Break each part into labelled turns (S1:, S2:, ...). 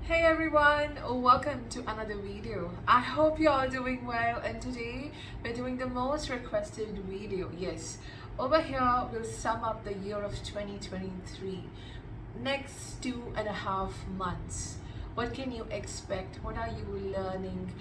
S1: Hey everyone, welcome to another video. I hope you're all doing well, and today we're doing the most requested video. Yes, over here we'll sum up the year of 2023. Next 2.5 months. What can you expect? What are you learning?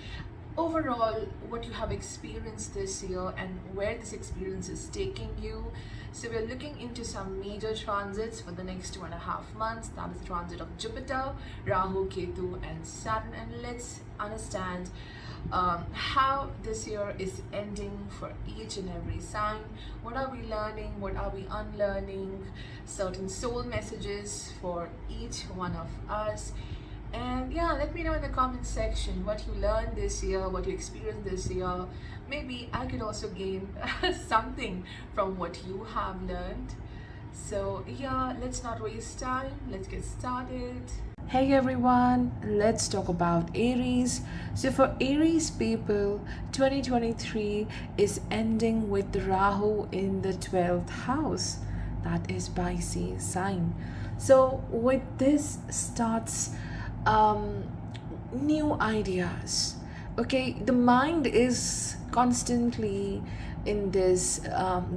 S1: Overall, what you have experienced this year and where this experience is taking you. So we're looking into some major transits for the next 2.5 months. That is the transit of Jupiter, Rahu, Ketu, and Saturn. And let's understand how this year is ending for each and every sign. What are we learning? What are we unlearning? Certain soul messages for each one of us. And yeah, let me know in the comment section what you learned this year, what you experienced this year. Maybe I could also gain something from what you have learned. So yeah, let's not waste time. Let's get started. Hey everyone, let's talk about Aries. So for Aries people, 2023 is ending with Rahu in the 12th house. That is Pisces sign. So with this starts new ideas. Okay, the mind is constantly in this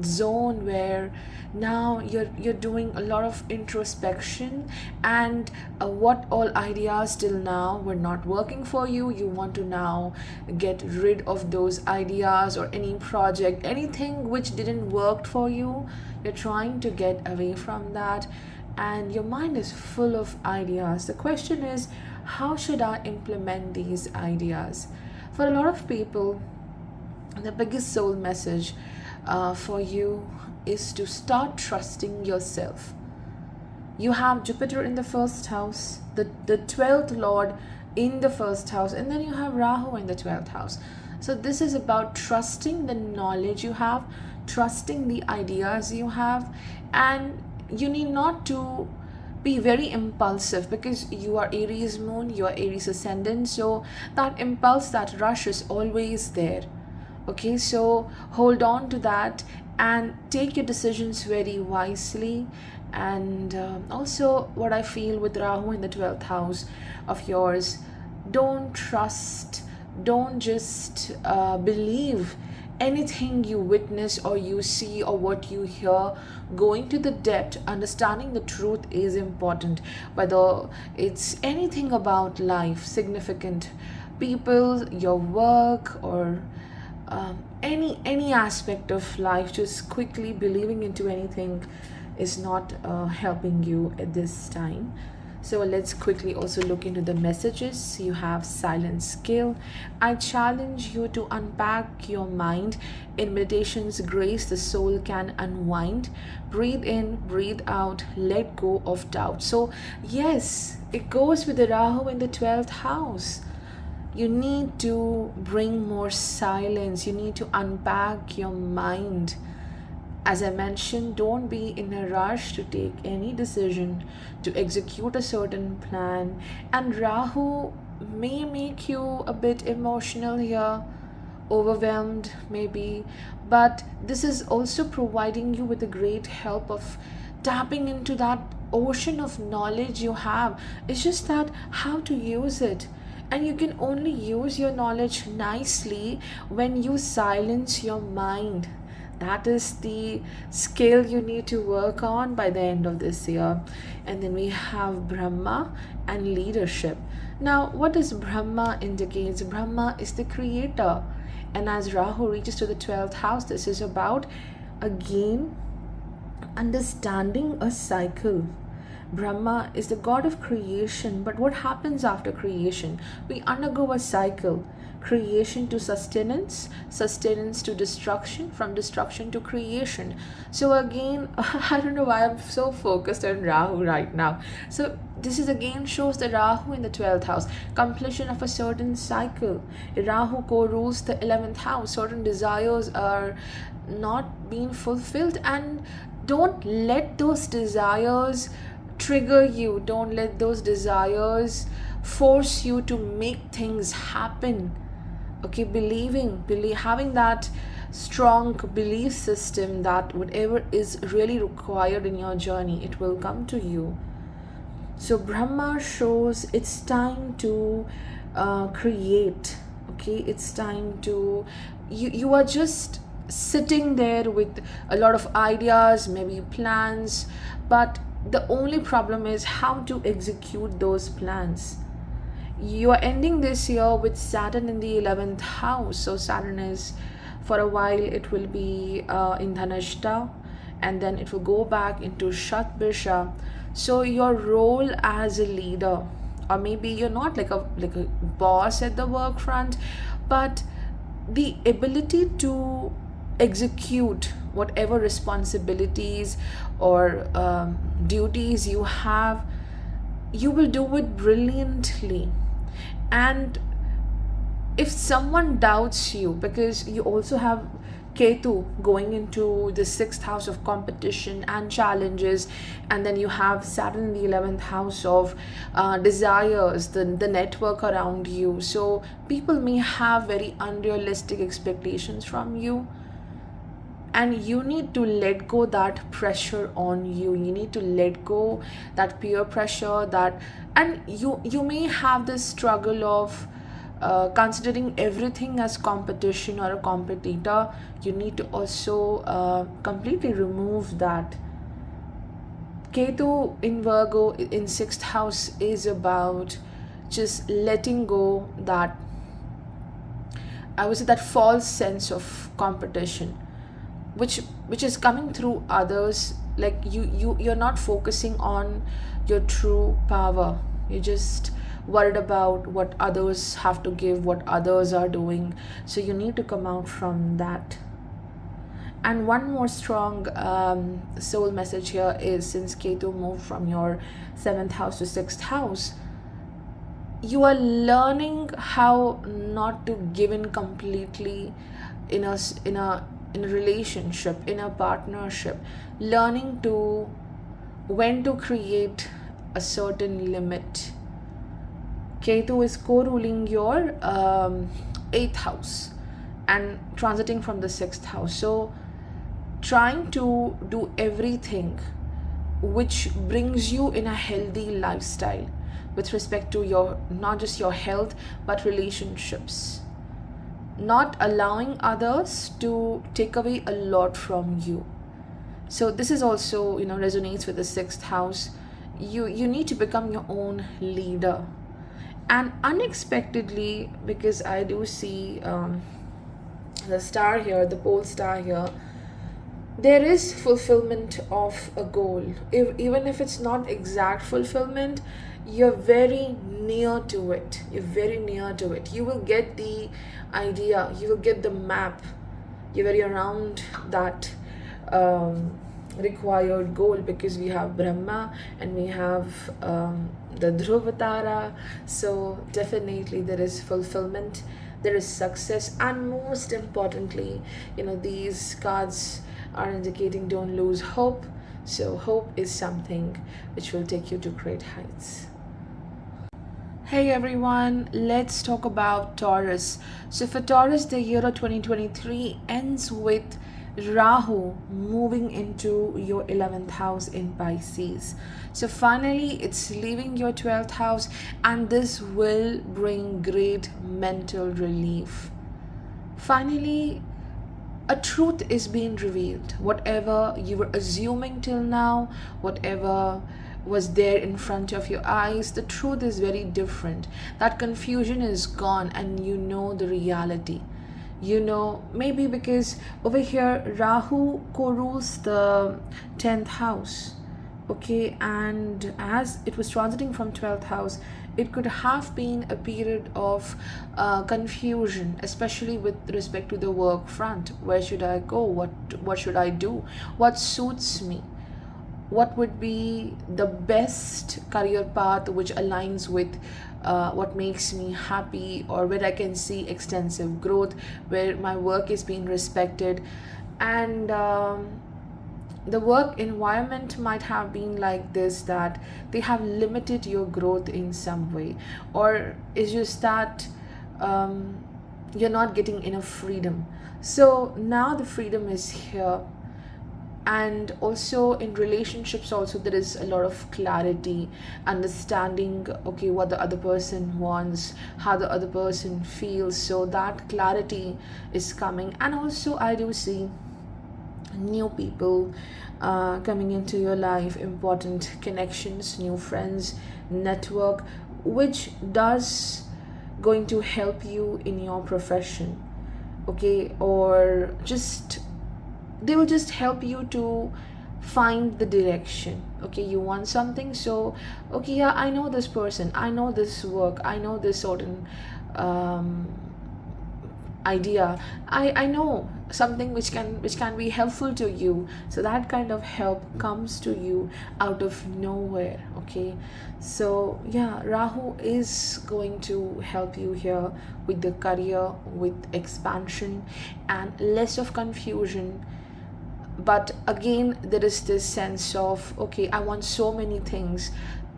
S1: zone where now you're doing a lot of introspection, and what all ideas till now were not working for you, you want to now get rid of those ideas, or any project, anything which didn't work for you, you're trying to get away from that, and your mind is full of ideas. The question is, how should I implement these ideas? For a lot of people, the biggest soul message for you is to start trusting yourself. You have Jupiter in the first house, the 12th Lord in the first house, and then you have Rahu in the 12th house. So this is about trusting the knowledge you have, trusting the ideas you have, and you need not to be very impulsive, because you are Aries moon, you are Aries ascendant, so that impulse, that rush is always there. Okay, so hold on to that and take your decisions very wisely. And also, what I feel with Rahu in the 12th house of yours, don't trust, don't just believe anything you witness or you see or what you hear. Going to the depth, understanding the truth is important, whether it's anything about life, significant people, your work, or any aspect of life. Just quickly believing into anything is not helping you at this time. So let's quickly also look into the messages. You have silent skill. I challenge you to unpack your mind. In meditation's grace, the soul can unwind. Breathe in, breathe out, let go of doubt. So yes, it goes with the Rahu in the 12th house. You need to bring more silence. You need to unpack your mind. As I mentioned, don't be in a rush to take any decision, to execute a certain plan. And Rahu may make you a bit emotional here, overwhelmed maybe, but this is also providing you with a great help of tapping into that ocean of knowledge you have. It's just that how to use it. And you can only use your knowledge nicely when you silence your mind. That is the skill you need to work on by the end of this year. And then we have Brahma and leadership. Now, what does Brahma indicates? Brahma is the creator. And as Rahu reaches to the 12th house, this is about, again, understanding a cycle. Brahma is the god of creation, but what happens after creation? We undergo a cycle. Creation to sustenance, sustenance to destruction, from destruction to creation. So again, I don't know why I'm so focused on Rahu right now. So this is again shows the Rahu in the 12th house, completion of a certain cycle. Rahu co-rules the 11th house. Certain desires are not being fulfilled, and don't let those desires trigger you. Don't let those desires force you to make things happen. Okay, having that strong belief system that whatever is really required in your journey, it will come to you. So Brahma shows it's time to create. Okay, it's time to, you are just sitting there with a lot of ideas, maybe plans, but the only problem is how to execute those plans. You are ending this year with Saturn in the 11th house. So Saturn is, for a while it will be in Dhanashta, and then it will go back into Shatbisha. So your role as a leader, or maybe you're not like a boss at the work front, but the ability to execute whatever responsibilities or duties you have, you will do it brilliantly. And if someone doubts you, because you also have Ketu going into the sixth house of competition and challenges, and then you have Saturn in the 11th house of desires, the network around you. So people may have very unrealistic expectations from you, and you need to let go that pressure on you. You need to let go that peer pressure, that, and you may have this struggle of considering everything as competition or a competitor. You need to also completely remove that. Ketu in Virgo in sixth house is about just letting go that, I would say, that false sense of competition, which is coming through others. Like you're not focusing on your true power. You're just worried about what others have to give, what others are doing. So you need to come out from that. And one more strong soul message here is, since Ketu moved from your 7th house to 6th house, you are learning how not to give in completely in a relationship, in a partnership. Learning to when to create a certain limit. Ketu is co-ruling your 8th house and transiting from the 6th house. So trying to do everything which brings you in a healthy lifestyle with respect to your, not just your health, but relationships. Not allowing others to take away a lot from you. So this is also, resonates with the 6th house. You need to become your own leader. And unexpectedly, because I do see the star here, the pole star here, there is fulfillment of a goal. Even if it's not exact fulfillment, you're very near to it. You're very near to it. You will get the idea, you will get the map. You're very around that required goal, because we have Brahma and we have the Dhruvatara. So definitely there is fulfillment, there is success, and most importantly, these cards are indicating don't lose hope. So hope is something which will take you to great heights. Hey everyone, let's talk about Taurus. So for Taurus, the year of 2023 ends with Rahu moving into your 11th house in Pisces. So finally it's leaving your 12th house, and this will bring great mental relief. Finally, a truth is being revealed. Whatever you were assuming till now, whatever was there in front of your eyes, the truth is very different. That confusion is gone, and you know the reality. Maybe because over here Rahu co-rules the 10th house. Okay, and as it was transiting from 12th house, it could have been a period of confusion, especially with respect to the work front. Where should I go? What should I do? What suits me? What would be the best career path which aligns with what makes me happy, or where I can see extensive growth, where my work is being respected. And the work environment might have been like this, that they have limited your growth in some way, or it's just that you're not getting enough freedom. So now the freedom is here, And also in relationships also there is a lot of clarity, understanding, okay, what the other person wants, how the other person feels. So that clarity is coming. And also I do see new people coming into your life, important connections, new friends, network, which does going to help you in your profession, okay, or just they will just help you to find the direction. Okay, you want something, so okay, yeah, I know this person, I know this work, I know this certain um, idea, I know something which can be helpful to you. So that kind of help comes to you out of nowhere. Okay, so yeah, Rahu is going to help you here with the career, with expansion and less of confusion. But again there is this sense of, okay, I want so many things,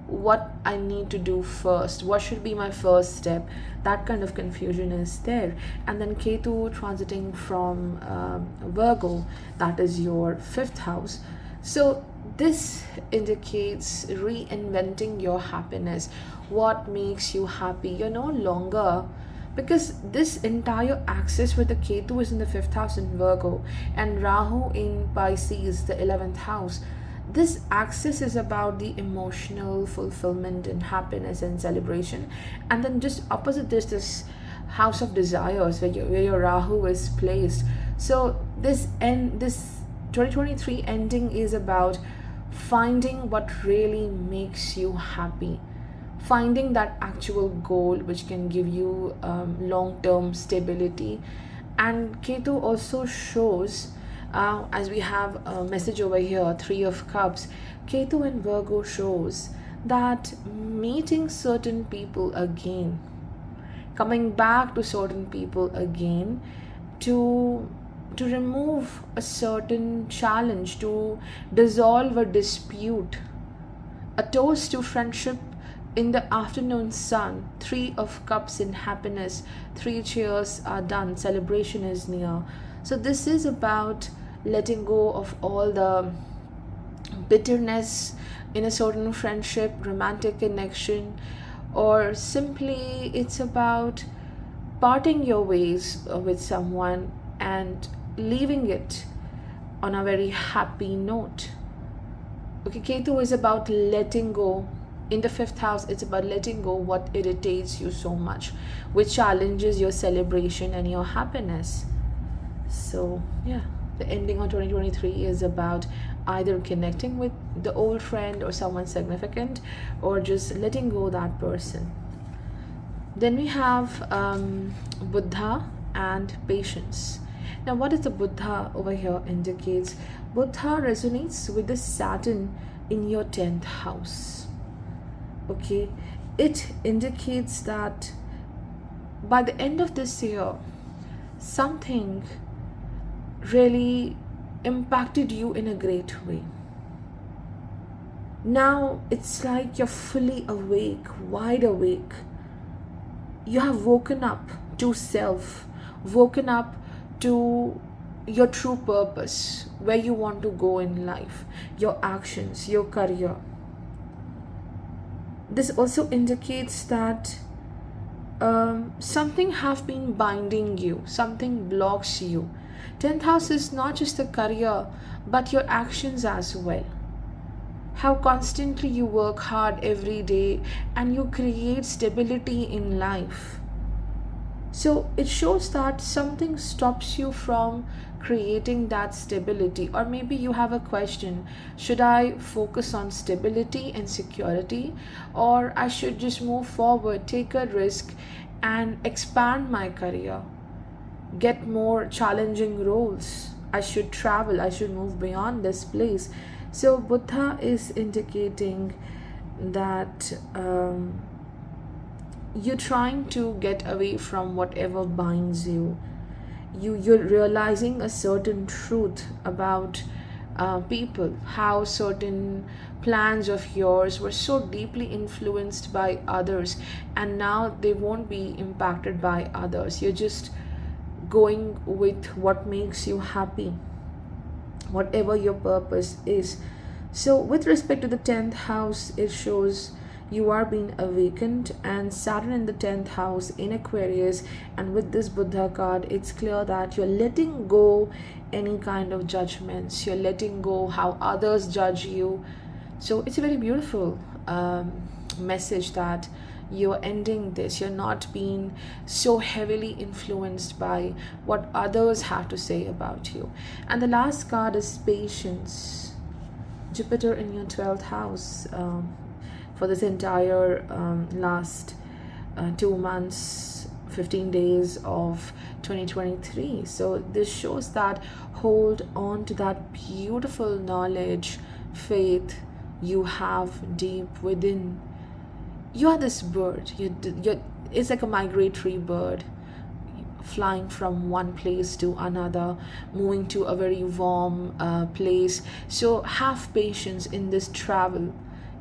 S1: what I need to do first, what should be my first step. That kind of confusion is there. And then Ketu transiting from Virgo, that is your fifth house. So this indicates reinventing your happiness. What makes you happy? You're no longer, because this entire axis with the Ketu is in the fifth house in Virgo and Rahu in Pisces, the 11th house. This axis is about the emotional fulfillment and happiness and celebration. And then just opposite this house of desires where your Rahu is placed. So this 2023 ending is about finding what really makes you happy, finding that actual goal which can give you long-term stability. And Ketu also shows, as we have a message over here, Three of Cups, Ketu in Virgo shows that meeting certain people again, coming back to certain people again, to remove a certain challenge, to dissolve a dispute, a toast to friendship in the afternoon sun, Three of Cups in happiness, three cheers are done, celebration is near. So this is about letting go of all the bitterness in a certain friendship, romantic connection, or simply it's about parting your ways with someone and leaving it on a very happy note. Okay, Ketu is about letting go. In the fifth house, it's about letting go what irritates you so much, which challenges your celebration and your happiness. So yeah, the ending of 2023 is about either connecting with the old friend or someone significant, or just letting go that person. Then we have Buddha and patience. Now, what is the Buddha over here indicates? Buddha resonates with the Saturn in your 10th house. Okay, it indicates that by the end of this year, something really impacted you in a great way. Now it's like you're fully awake, wide awake. You have woken up to self, woken up to your true purpose, where you want to go in life, your actions, your career. This also indicates that something have been binding you, something blocks you. 10th house is not just the career, but your actions as well. How constantly you work hard every day and you create stability in life. So it shows that something stops you from creating that stability. Or maybe you have a question, should I focus on stability and security, or I should just move forward, take a risk and expand my career, get more challenging roles? I should travel, I should move beyond this place. So Buddha is indicating that you're trying to get away from whatever binds you. You're realizing a certain truth about people, how certain plans of yours were so deeply influenced by others, and now they won't be impacted by others. You're just going with what makes you happy. whatever your purpose is. So with respect to the 10th house, it shows you are being awakened, and Saturn in the 10th house in Aquarius, and with this Buddha card, it's clear that you're letting go any kind of judgments, you're letting go how others judge you. So it's a very beautiful message that you're ending this, you're not being so heavily influenced by what others have to say about you. And the last card is patience. Jupiter in your 12th house for this entire last 2 months, 15 days of 2023. So this shows that hold on to that beautiful knowledge, faith you have deep within. You are this bird. It's like a migratory bird, flying from one place to another, moving to a very warm place. So have patience in this travel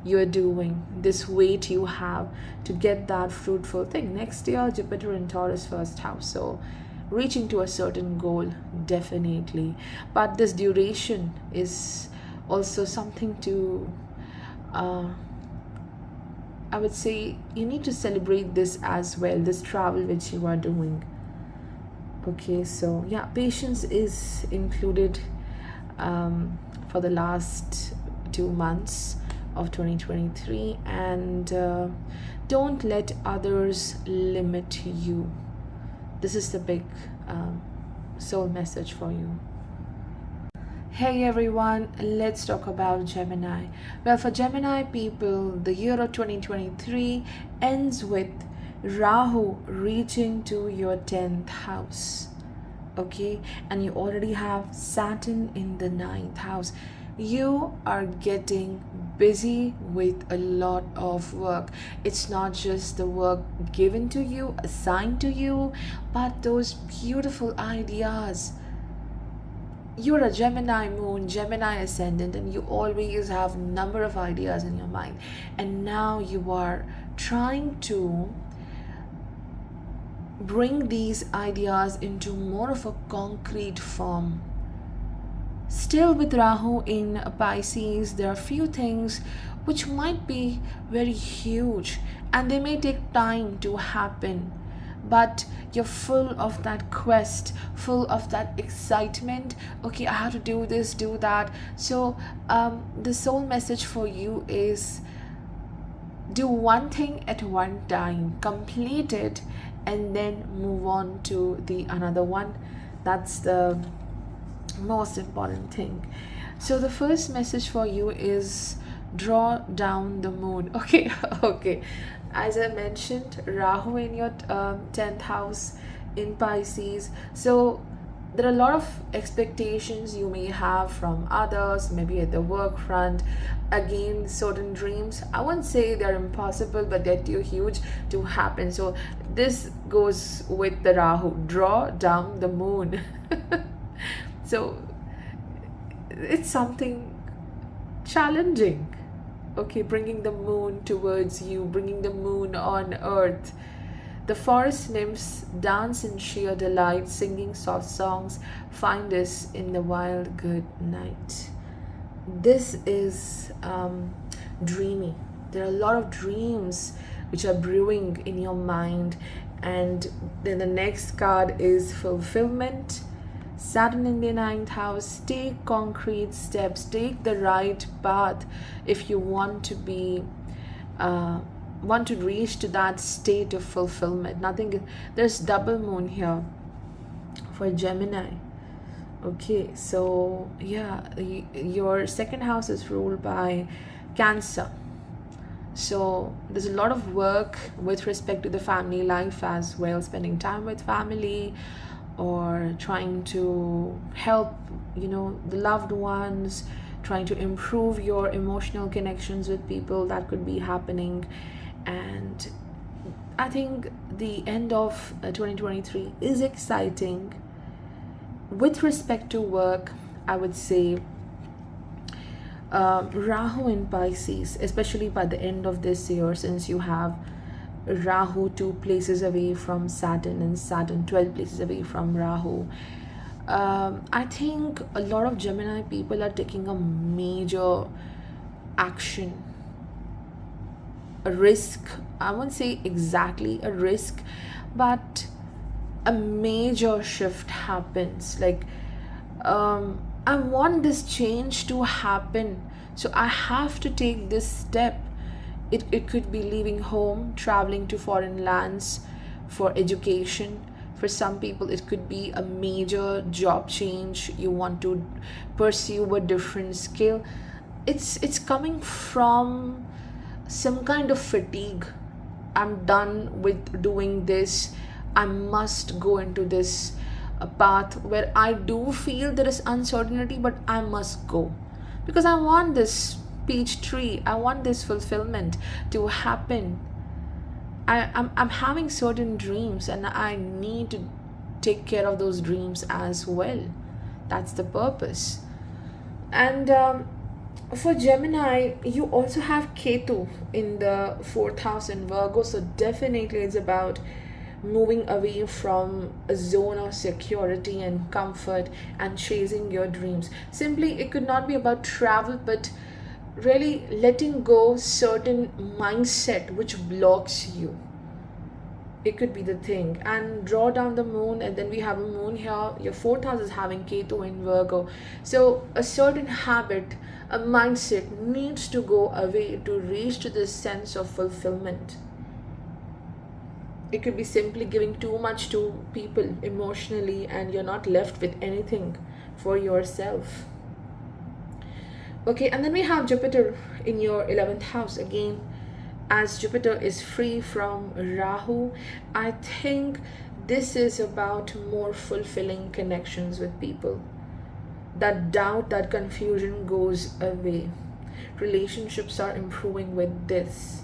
S1: you're doing, this wait you have to get that fruitful thing. Next year, Jupiter in Taurus first house. So reaching to a certain goal, definitely. But this duration is also something to, I would say, you need to celebrate this as well, this travel which you are doing. Okay, so yeah, patience is included for the last 2 months of 2023, and don't let others limit you. This is the big soul message for you. Hey everyone, let's talk about Gemini. Well, for Gemini people, the year of 2023 ends with Rahu reaching to your 10th house. Okay, and you already have Saturn in the 9th house. You are getting busy with a lot of work. It's not just the work given to you, assigned to you, but those beautiful ideas. You're a Gemini moon, Gemini ascendant, and you always have number of ideas in your mind. And now you are trying to bring these ideas into more of a concrete form. Still, with Rahu in Pisces, there are few things which might be very huge and they may take time to happen, but you're full of that quest, full of that excitement. Okay, I have to do this, do that. So the soul message for you is do one thing at one time, complete it, and then move on to the another one. That's the most important thing. So the first message for you is draw down the moon. Okay. Okay, as I mentioned, Rahu in your 10th house in Pisces. So there are a lot of expectations you may have from others, maybe at the work front. Again, certain dreams, I won't say they're impossible, but they're too huge to happen. So this goes with the Rahu, draw down the moon. So it's something challenging. Okay, bringing the moon towards you, bringing the moon on earth. The forest nymphs dance in sheer delight, singing soft songs, find us in the wild good night. This is dreamy. There are a lot of dreams which are brewing in your mind. And then the next card is fulfillment. Saturn in the 9th house. Take concrete steps, take the right path if you want to be want to reach to that state of fulfillment. There's double moon here for Gemini. Okay, so yeah, your second house is ruled by Cancer. So there's a lot of work with respect to the family life as well, spending time with family, or trying to help the loved ones, trying to improve your emotional connections with people. That could be happening. And I think the end of 2023 is exciting. With respect to work, I would say Rahu in Pisces, especially by the end of this year, since you have Rahu 2 places away from Saturn and Saturn 12 places away from Rahu. I think a lot of Gemini people are taking a major action, a risk. I won't say exactly a risk, but a major shift happens. Like, I want this change to happen, so I have to take this step. It could be leaving home, traveling to foreign lands for education. For some people, it could be a major job change. You want to pursue a different skill. It's coming from some kind of fatigue. I'm done with doing this. I must go into this path where I do feel there is uncertainty, but I must go because I want this peach tree. I want this fulfillment to happen. I'm having certain dreams and I need to take care of those dreams as well. That's the purpose. And for Gemini, you also have Ketu in the fourth house in Virgo, so definitely it's about moving away from a zone of security and comfort and chasing your dreams. Simply, it could not be about travel, but really letting go certain mindset which blocks you. It could be the thing. And draw down the moon, and then we have a moon here. Your fourth house is having Ketu in Virgo, so a certain habit, a mindset needs to go away to reach to this sense of fulfillment. It could be simply giving too much to people emotionally and you're not left with anything for yourself. Okay, and then we have Jupiter in your 11th house again. As Jupiter is free from Rahu, I think this is about more fulfilling connections with people. That doubt, that confusion goes away. Relationships are improving with this.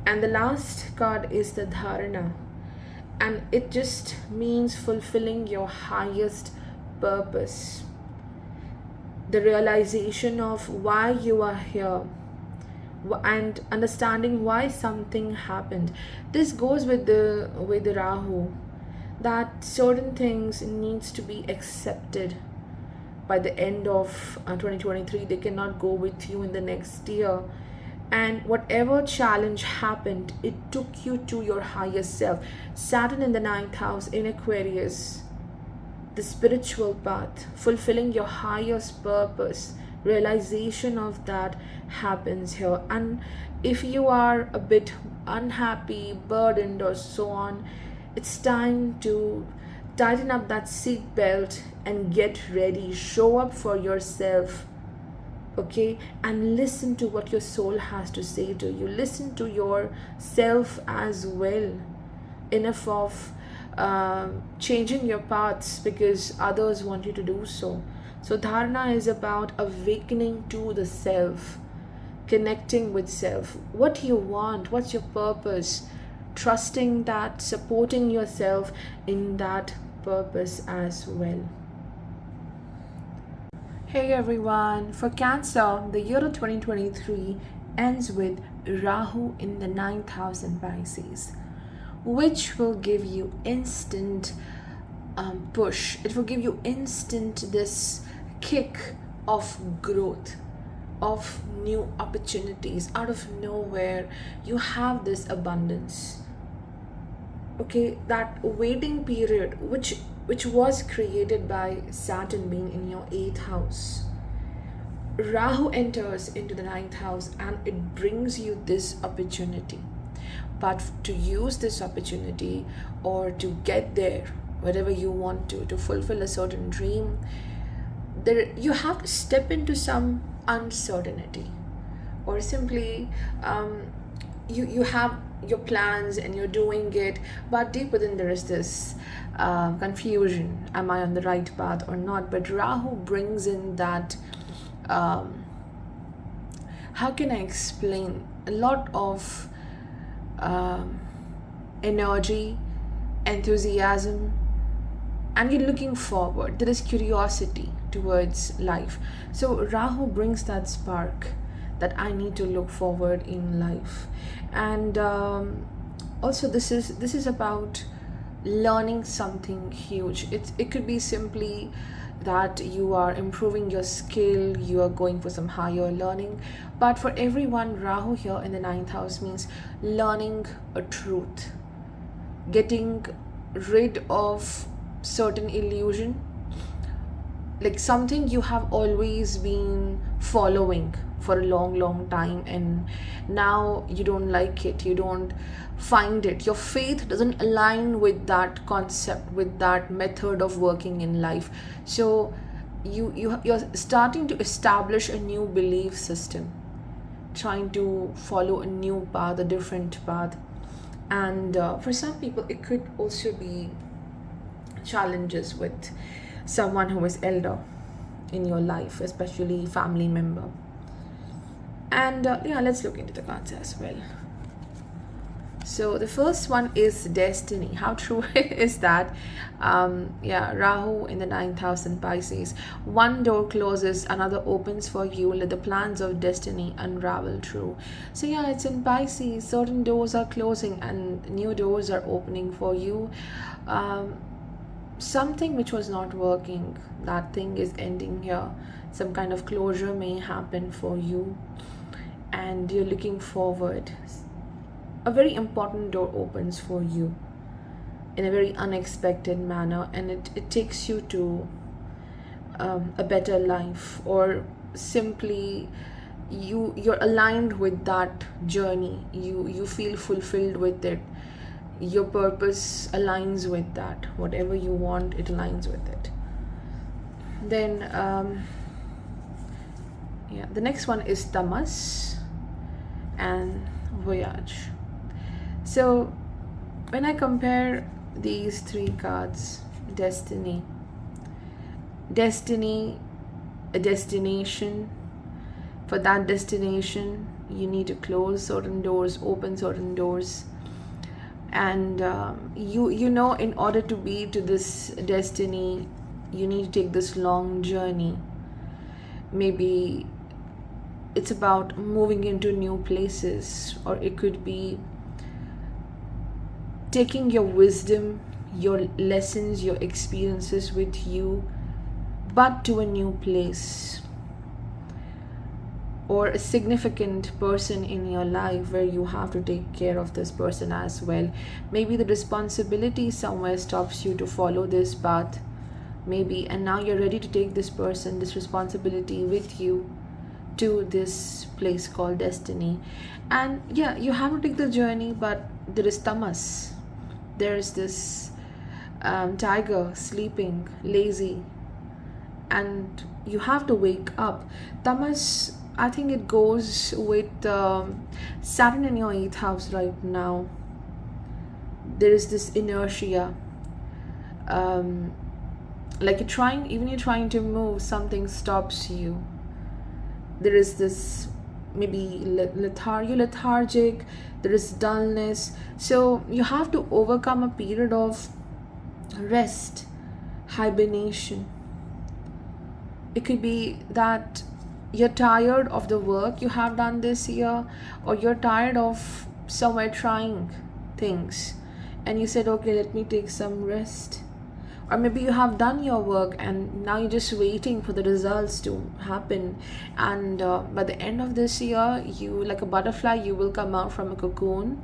S1: And the last card is the Dharana, and it just means fulfilling your highest purpose, the realization of why you are here and understanding why something happened. This goes with the Rahu, that certain things needs to be accepted by the end of 2023. They cannot go with you in the next year, and whatever challenge happened, it took you to your highest self. Saturn in the ninth house in Aquarius, the spiritual path, fulfilling your highest purpose, realization of that happens here. And if you are a bit unhappy, burdened, or so on, it's time to tighten up that seat belt and get ready. Show up for yourself, okay, and listen to what your soul has to say to you. Listen to yourself as well. Enough of changing your paths because others want you to do so. So dharana is about awakening to the self, connecting with self, what you want, what's your purpose, trusting that, supporting yourself in that purpose as well. Hey everyone, for Cancer, the year of 2023 ends with Rahu in the ninth house in Pisces, which will give you instant push. It will give you instant this kick of growth, of new opportunities. Out of nowhere, you have this abundance. Okay, that waiting period, which was created by Saturn being in your 8th house. Rahu enters into the 9th house and it brings you this opportunity. But to use this opportunity or to get there, wherever you want to fulfill a certain dream, there you have to step into some uncertainty, or simply you have your plans and you're doing it, but deep within there is this confusion. Am I on the right path or not? But Rahu brings in that how can I explain, a lot of energy, enthusiasm, and you're looking forward. There is curiosity towards life. So Rahu brings that spark that I need to look forward in life. And also this is about learning something huge. It could be simply that you are improving your skill, you are going for some higher learning. But for everyone, Rahu here in the ninth house means learning a truth, getting rid of certain illusion, like something you have always been following for a long time, and now you don't like it, you don't find it, your faith doesn't align with that concept, with that method of working in life. So you're starting to establish a new belief system, trying to follow a new path, a different path. And for some people it could also be challenges with someone who is elder in your life, especially family member. And yeah, let's look into the cards as well. So the first one is destiny. How true is that? Yeah, Rahu in the ninth house in Pisces. One door closes, another opens for you. Let the plans of destiny unravel true. So yeah, it's in Pisces. Certain doors are closing and new doors are opening for you. Something which was not working, that thing is ending here. Some kind of closure may happen for you, and you're looking forward. A very important door opens for you in a very unexpected manner, and it takes you to a better life, or simply you're aligned with that journey. You feel fulfilled with it. Your purpose aligns with that. Whatever you want, it aligns with it. Then yeah, the next one is tamas and voyage. So when I compare these three cards, destiny, a destination. For that destination you need to close certain doors, open certain doors. And you know, in order to be to this destiny, you need to take this long journey. Maybe it's about moving into new places, or it could be taking your wisdom, your lessons, your experiences with you, but to a new place, or a significant person in your life where you have to take care of this person as well. Maybe the responsibility somewhere stops you to follow this path, maybe, and now you're ready to take this person, this responsibility with you to this place called destiny. And yeah, you have to take the journey, but there is tamas. There's this tiger sleeping, lazy, and you have to wake up. Tamas, I think it goes with Saturn in your 8th house right now. There is this inertia. Like you're trying to move, something stops you. There is this maybe lethargic, there is dullness. So you have to overcome a period of rest, hibernation. It could be that you're tired of the work you have done this year, or you're tired of somewhere trying things, and you said, okay, let me take some rest. Or maybe you have done your work and now you're just waiting for the results to happen, and by the end of this year, you, like a butterfly, you will come out from a cocoon.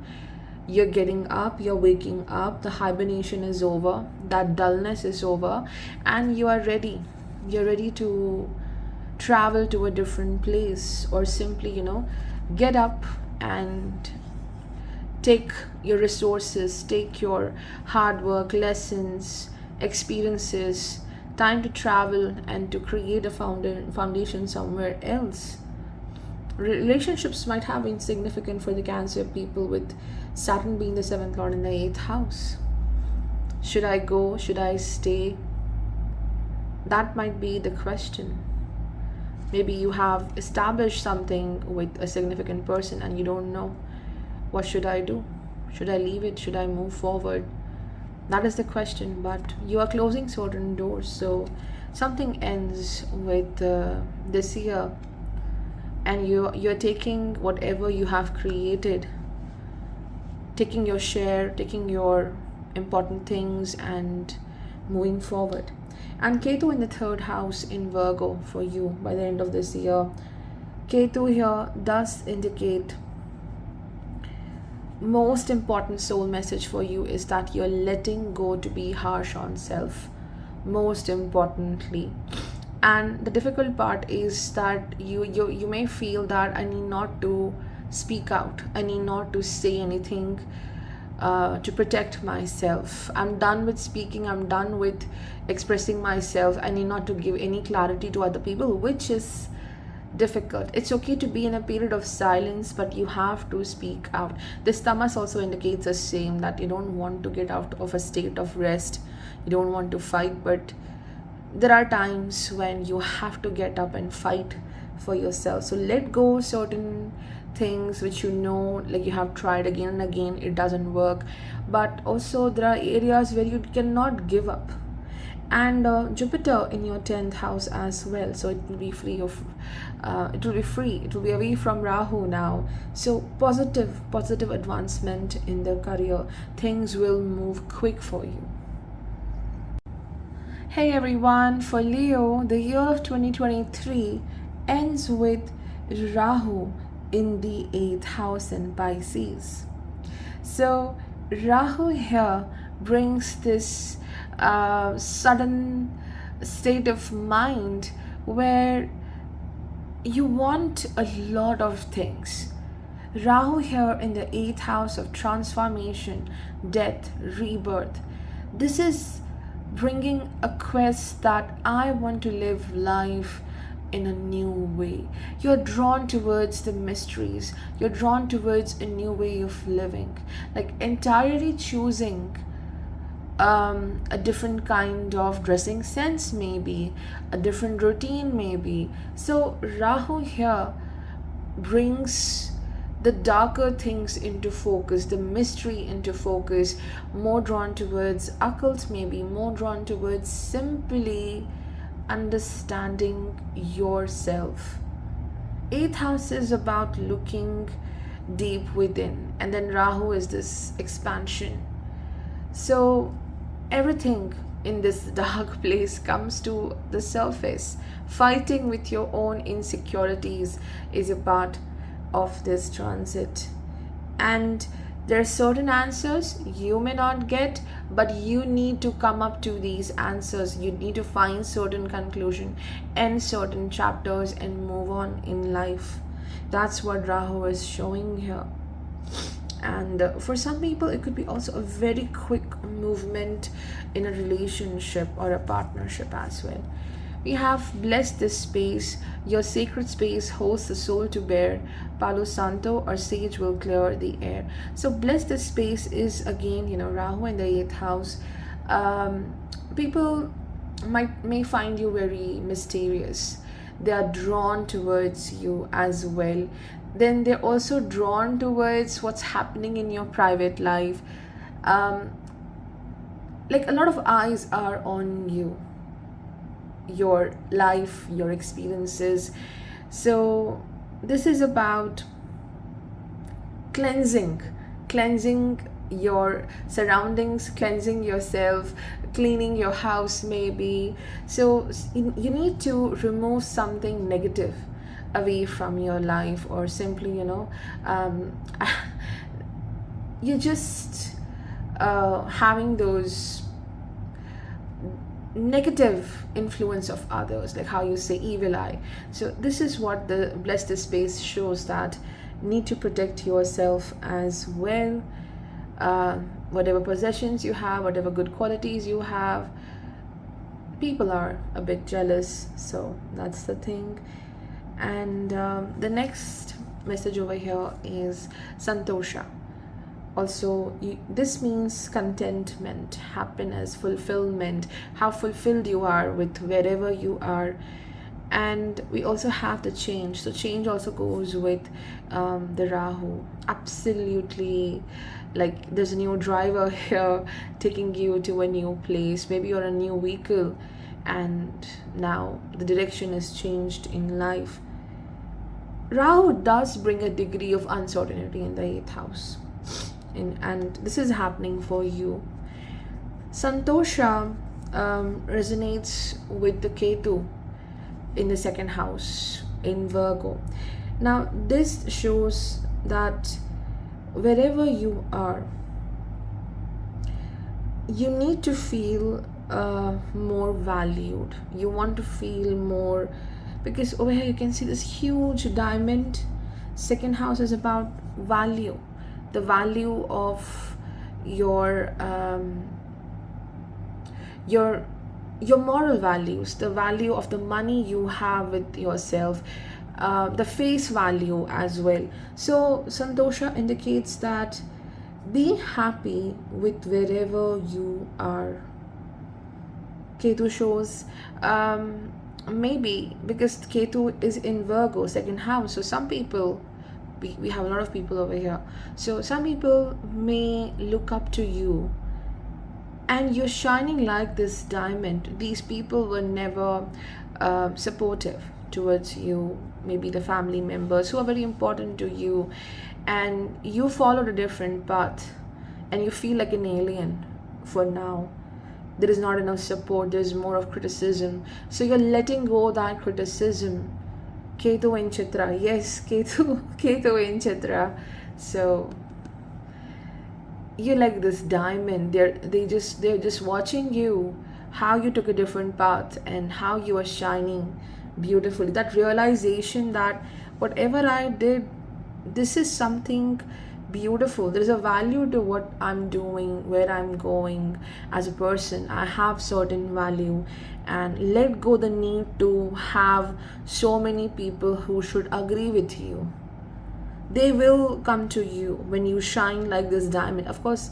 S1: You're getting up, you're waking up, the hibernation is over, that dullness is over, and you are ready. You're ready to travel to a different place, or simply, get up and take your resources, take your hard work, lessons, experiences, time to travel and to create a foundation somewhere else. Relationships might have been significant for the Cancer people, with Saturn being the 7th lord in the 8th house. Should I go? Should I stay? That might be the question. Maybe you have established something with a significant person and you don't know, what should I do? Should I leave it? Should I move forward? That is the question. But you are closing certain doors, so something ends with this year, and you're taking whatever you have created, taking your share, taking your important things and moving forward. And Ketu in the third house in Virgo for you by the end of this year. Ketu here does indicate most important soul message for you is that you're letting go to be harsh on self, most importantly. And the difficult part is that you may feel that I need not to speak out, I need not to say anything to protect myself. I'm done with speaking, I'm done with expressing myself, I need not to give any clarity to other people, which is difficult. It's okay to be in a period of silence, but you have to speak out. This tamas also indicates the same, that you don't want to get out of a state of rest, you don't want to fight, but there are times when you have to get up and fight for yourself. So let go certain things which you know, like you have tried again and again, it doesn't work. But also there are areas where you cannot give up. And Jupiter in your 10th house as well, so it will be free of it will be away from Rahu now. So positive advancement in the career, things will move quick for you. Hey everyone, for Leo, the year of 2023 ends with Rahu in the 8th house in Pisces. So Rahu here brings this sudden state of mind where you want a lot of things. Rahu here in the 8th house of transformation, death, rebirth. This is bringing a quest that I want to live life in a new way. You're drawn towards the mysteries, you're drawn towards a new way of living, like entirely choosing a different kind of dressing sense, maybe a different routine, maybe. So Rahu here brings the darker things into focus, the mystery into focus, more drawn towards occult, maybe more drawn towards simply understanding yourself. 8th house is about looking deep within, and then Rahu is this expansion. So everything in this dark place comes to the surface. Fighting with your own insecurities is a part of this transit, and there are certain answers you may not get, but you need to come up to these answers. You need to find certain conclusion, end certain chapters, and move on in life. That's what Rahu is showing here. And for some people it could be also a very quick movement in a relationship or a partnership as well. We have blessed this space. Your sacred space hosts the soul to bear. Palo Santo or sage will clear the air. So bless this space is again, Rahu in the 8th house. People may find you very mysterious. They are drawn towards you as well. Then they're also drawn towards what's happening in your private life. Like a lot of eyes are on you, your life, your experiences. So this is about cleansing your surroundings, cleansing yourself, cleaning your house maybe. So you need to remove something negative away from your life, or simply you're just having those negative influence of others, like how you say evil eye. So this is what the blessed space shows, that need to protect yourself as well. Whatever possessions you have, whatever good qualities you have, people are a bit jealous, so that's the thing. And the next message over here is Santosha. Also, this means contentment, happiness, fulfillment, how fulfilled you are with wherever you are. And we also have the change. So change also goes with the Rahu. Absolutely, like there's a new driver here taking you to a new place. Maybe you're a new vehicle and now the direction is changed in life. Rahu does bring a degree of uncertainty in the 8th house. And this is happening for you. Santosha resonates with the Ketu in the second house in Virgo. Now, this shows that wherever you are, you need to feel more valued. You want to feel more, because over here you can see this huge diamond. Second house is about value, the value of your your your moral values, the value of the money you have with yourself, the face value as well. So santosha indicates that be happy with wherever you are. Ketu shows, maybe because Ketu is in Virgo second house, so some people, we have a lot of people over here, so some people may look up to you and you're shining like this diamond. These people were never supportive towards you, maybe the family members who are very important to you, and you followed a different path and you feel like an alien for now. There is not enough support, there's more of criticism, so you're letting go that criticism. Ketu in Chitra, yes, Ketu in Chitra. So you're like this diamond. They're just watching you, how you took a different path and how you are shining beautifully. That realization that whatever I did, this is something beautiful. There's a value to what I'm doing, where I'm going as a person. I have certain value, and let go the need to have so many people who should agree with you. They will come to you when you shine like this diamond. Of course,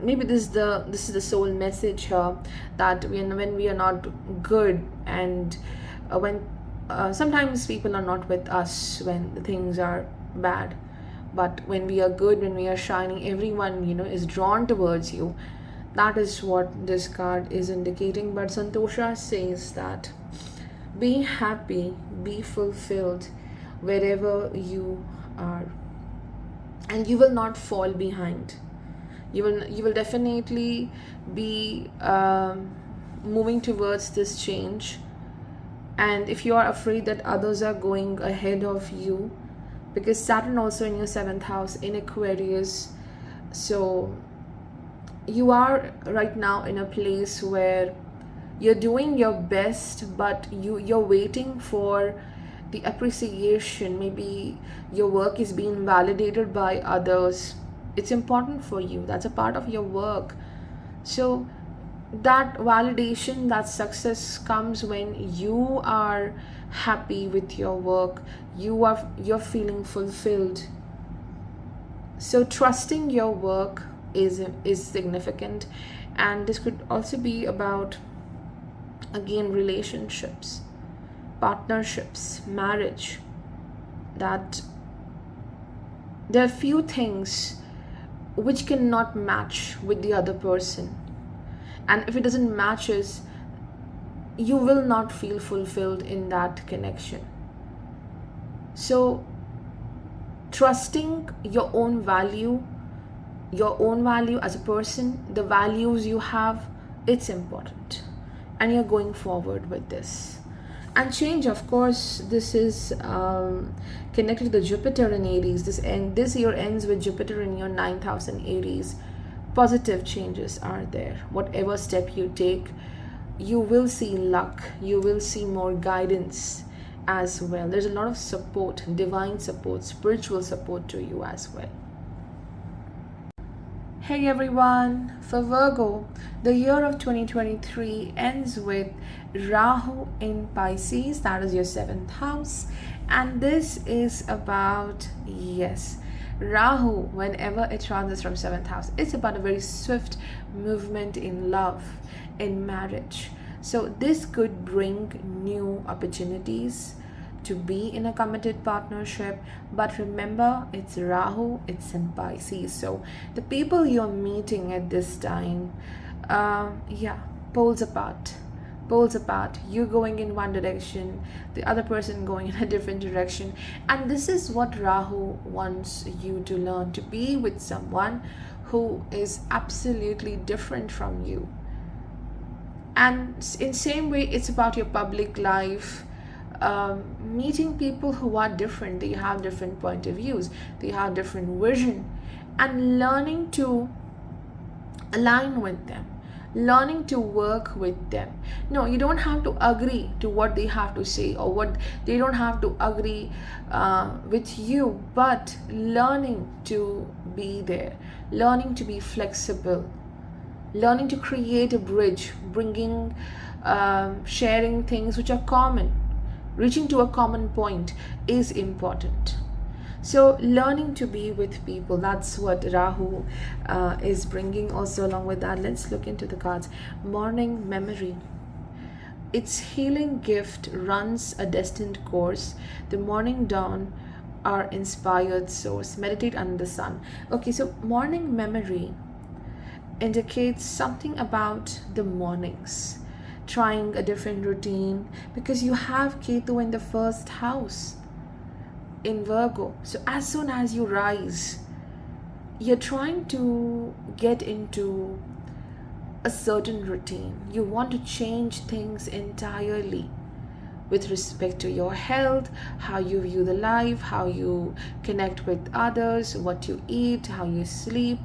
S1: maybe this is the soul message here, that when we are not good, and when sometimes people are not with us when the things are bad, but when we are good, when we are shining, everyone is drawn towards you. That is what this card is indicating. But santosha says that be happy, be fulfilled wherever you are, and you will not fall behind. You will definitely be moving towards this change. And if you are afraid that others are going ahead of you, because Saturn also in your seventh house in Aquarius, so you are right now in a place where you're doing your best, but you're waiting for the appreciation. Maybe your work is being validated by others. It's important for you, that's a part of your work. So that validation, that success comes when you are happy with your work, you're feeling fulfilled. So trusting your work is significant. And this could also be about, again, relationships, partnerships, marriage, that there are few things which cannot match with the other person, and if it doesn't matches, you will not feel fulfilled in that connection. So trusting your own value as a person, the values you have, it's important, and you're going forward with this. And change, of course, this is connected to the Jupiter in Aries. This year ends with Jupiter in your 9th house in Aries. Positive changes are there. Whatever step you take, you will see luck, you will see more guidance as well. There's a lot of support, divine support, spiritual support to you as well. Hey everyone, for Virgo, the year of 2023 ends with Rahu in Pisces, that is your 7th house, and this is about, yes, Rahu, whenever it transits from 7th house, it's about a very swift movement in love, in marriage. So this could bring new opportunities to be in a committed partnership. But remember, it's Rahu, it's in Pisces. So the people you're meeting at this time, poles apart. You going in one direction, the other person going in a different direction. And this is what Rahu wants you to learn, to be with someone who is absolutely different from you. And in same way, it's about your public life, meeting people who are different. They have different point of views, they have different vision, and learning to align with them, learning to work with them. No, you don't have to agree to what they have to say, or what they don't have to agree with you, but learning to be there, learning to be flexible, learning to create a bridge, bringing, sharing things which are common, reaching to a common point is important. So learning to be with people, that's what Rahu is bringing. Also along with that, let's look into the cards. Morning memory, its healing gift runs a destined course. The morning dawn, our inspired source. Meditate under the sun. Okay, so morning memory indicates something about the mornings, trying a different routine, because you have Ketu in the first house in Virgo. So as soon as you rise, you're trying to get into a certain routine. You want to change things entirely with respect to your health, how you view the life, how you connect with others, what you eat, how you sleep.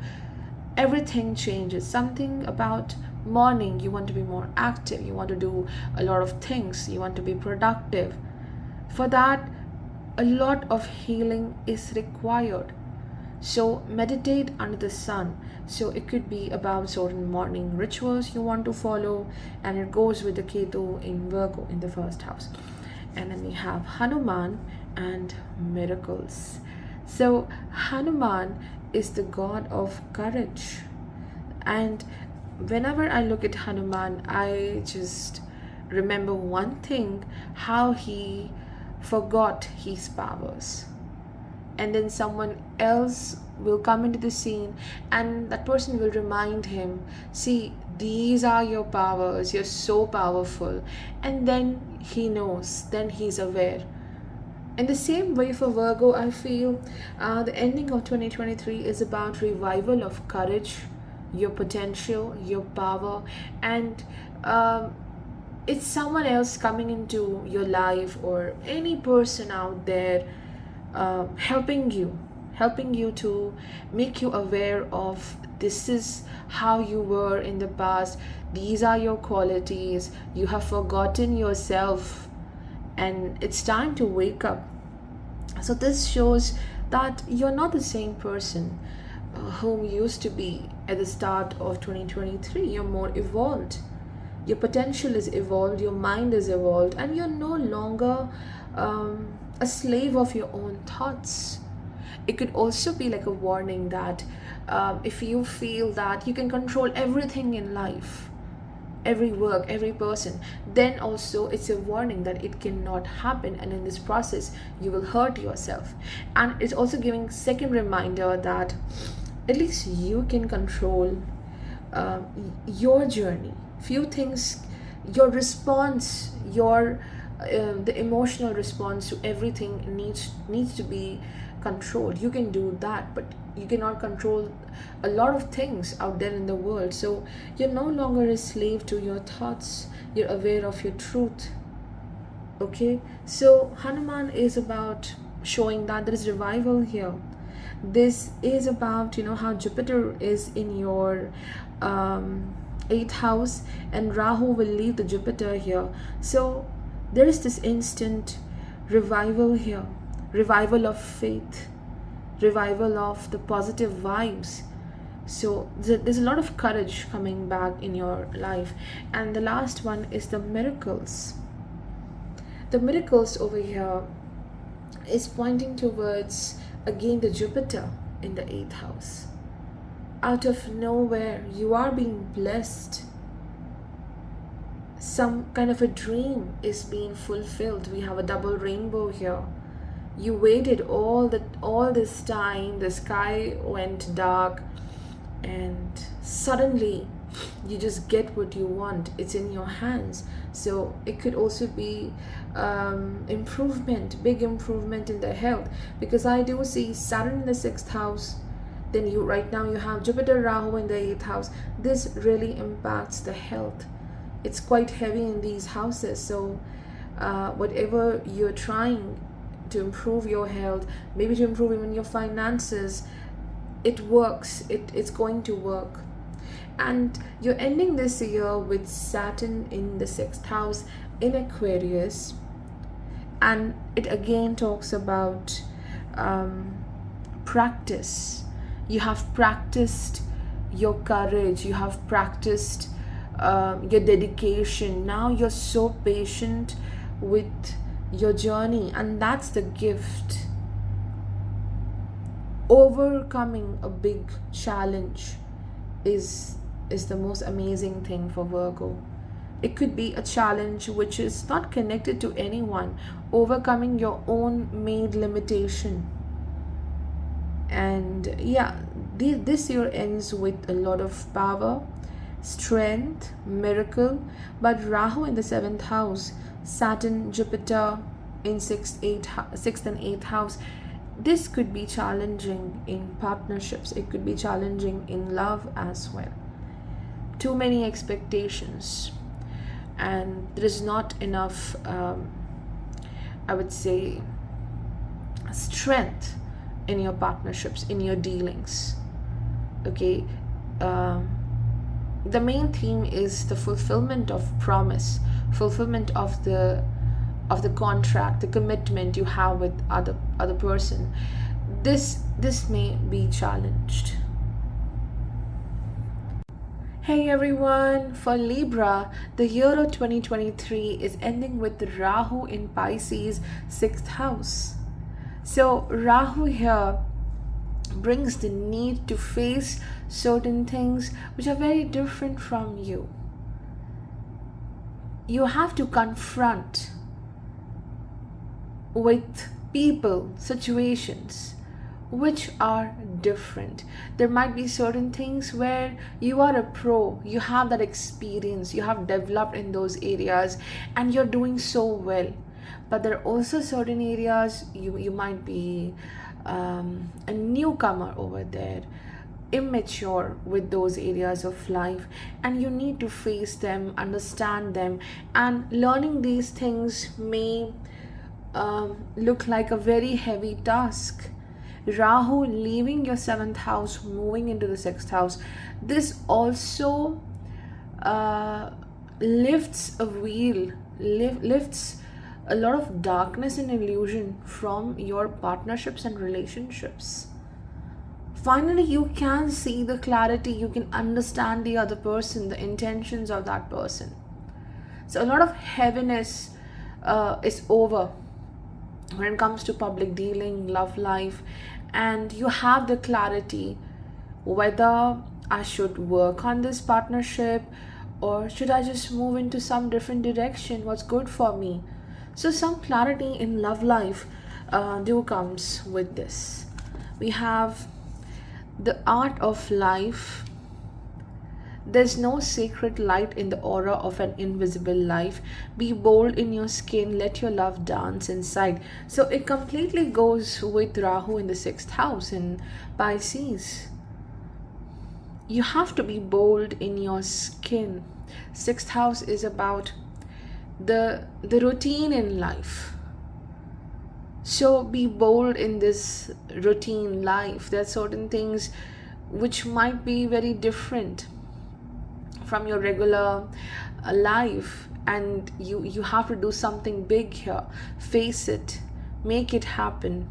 S1: Everything changes. Something about morning, you want to be more active, you want to do a lot of things, you want to be productive. For that, a lot of healing is required. So meditate under the sun. So it could be about certain morning rituals you want to follow, and it goes with the Ketu in Virgo in the first house. And then we have Hanuman and miracles. So Hanuman is the god of courage, and whenever I look at Hanuman, I just remember one thing: how he forgot his powers, and then someone else will come into the scene, and that person will remind him, see, these are your powers, you're so powerful. And then he knows, then he's aware. In the same way, for Virgo, I feel the ending of 2023 is about revival of courage, your potential, your power, and it's someone else coming into your life, or any person out there helping you to make you aware of, this is how you were in the past, these are your qualities, you have forgotten yourself, and it's time to wake up. So this shows that you're not the same person whom you used to be at the start of 2023. You're more evolved, your potential is evolved, your mind is evolved, and you're no longer a slave of your own thoughts. It could also be like a warning that if you feel that you can control everything in life, every work, every person, then also it's a warning that it cannot happen, and in this process you will hurt yourself. And it's also giving second reminder that at least you can control your journey. Few things, your response, your the emotional response to everything needs to be controlled. You can do that, but you cannot control a lot of things out there in the world. So you're no longer a slave to your thoughts, you're aware of your truth. Okay, so Hanuman is about showing that there is revival here. This is about, how Jupiter is in your 8th house, and Rahu will leave the Jupiter here. So there is this instant revival here, revival of faith, revival of the positive vibes. So there's a lot of courage coming back in your life. And the last one is the miracles. The miracles over here is pointing towards, again, the Jupiter in the 8th house. Out of nowhere, you are being blessed. Some kind of a dream is being fulfilled. We have a double rainbow here. You waited all this time, the sky went dark, and suddenly you just get what you want. It's in your hands. So it could also be improvement, big improvement in the health, because I do see Saturn in the 6th house. Then right now you have Jupiter, Rahu in the 8th house. This really impacts the health. it's quite heavy in these houses. So whatever you're trying to improve your health, maybe to improve even your finances, it works. It's going to work. And you're ending this year with Saturn in the sixth house in Aquarius, and it again talks about practice. You have practiced your courage, you have practiced your dedication. Now you're so patient with your journey, and that's the gift. Overcoming a big challenge is the most amazing thing for Virgo. It could be a challenge which is not connected to anyone, overcoming your own made limitation. And yeah, this year ends with a lot of power, strength, miracle. But Rahu in the seventh house, Saturn, Jupiter in sixth and eighth house, this could be challenging in partnerships. It could be challenging in love as well. Too many expectations, and there is not enough I would say strength in your partnerships, in your dealings. Okay, the main theme is the fulfillment of promise, fulfillment of the contract, the commitment you have with other person. This may be challenged. Hey everyone, for Libra, the year of 2023 is ending with Rahu in Pisces 6th house. So Rahu here brings the need to face certain things which are very different from you. You have to confront with people, situations which are different. There might be certain things where you are a pro, you have that experience, you have developed in those areas, and you're doing so well. But there are also certain areas you might be a newcomer over there, immature with those areas of life, and you need to face them, understand them. And learning these things may look like a very heavy task. Rahu leaving your seventh house, moving into the sixth house, this also lifts a wheel, lifts a lot of darkness and illusion from your partnerships and relationships. Finally, you can see the clarity, you can understand the other person, the intentions of that person. So a lot of heaviness is over when it comes to public dealing, love life, and you have the clarity whether I should work on this partnership or should I just move into some different direction, what's good for me. So some clarity in love life do comes with this. We have the art of life. There's no secret light in the aura of an invisible life. Be bold in your skin, let your love dance inside. So it completely goes with Rahu in the sixth house in Pisces. You have to be bold in your skin. Sixth house is about the routine in life. So be bold in this routine life. There are certain things which might be very different from your regular life, and you have to do something big here. Face it, make it happen.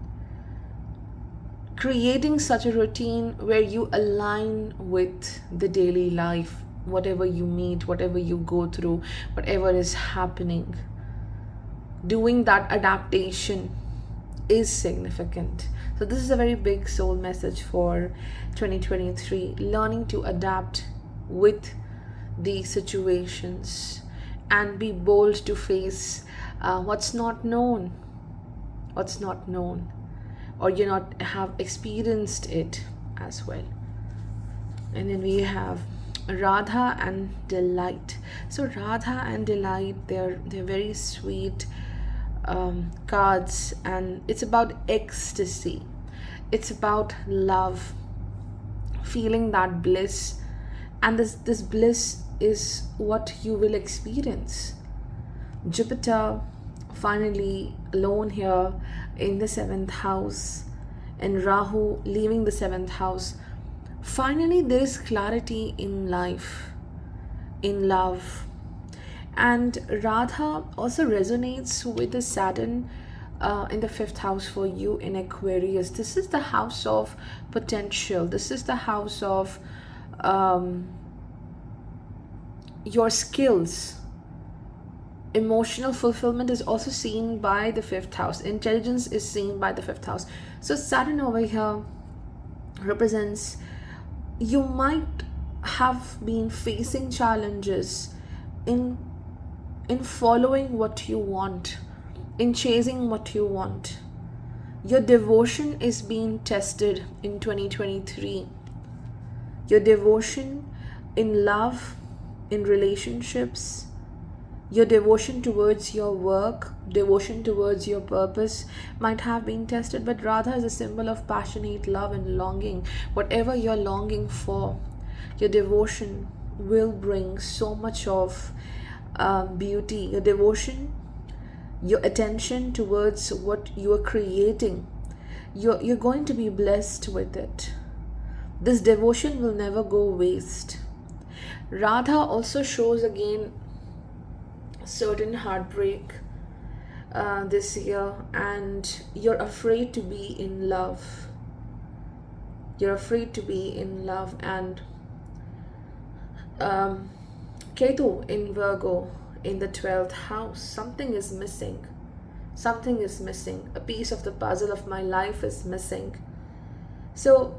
S1: Creating such a routine where you align with the daily life, whatever you meet, whatever you go through, whatever is happening. Doing that adaptation is significant. So this is a very big soul message for 2023, learning to adapt with the situations and be bold to face what's not known, or you not have experienced it as well. And then we have Radha and Delight. So Radha and Delight, they're very sweet cards, and it's about ecstasy, it's about love, feeling that bliss. And this bliss is what you will experience. Jupiter finally alone here in the seventh house, and Rahu leaving the seventh house. Finally, there is clarity in life, in love. And Radha also resonates with the Saturn in the fifth house for you in Aquarius. This is the house of potential, this is the house of your skills. Emotional fulfillment is also seen by the fifth house, intelligence is seen by the fifth house. So Saturn over here represents, you might have been facing challenges in following what you want, in chasing what you want. Your devotion is being tested in 2023. Your devotion in love, in relationships, your devotion towards your work, devotion towards your purpose might have been tested. But Radha is a symbol of passionate love and longing. Whatever you're longing for, your devotion will bring so much of beauty. Your devotion, your attention towards what you are creating, you're going to be blessed with it. This devotion will never go waste. Radha also shows again certain heartbreak this year, and you're afraid to be in love. You're afraid to be in love. And Ketu in Virgo in the 12th house, something is missing. Something is missing. A piece of the puzzle of my life is missing. So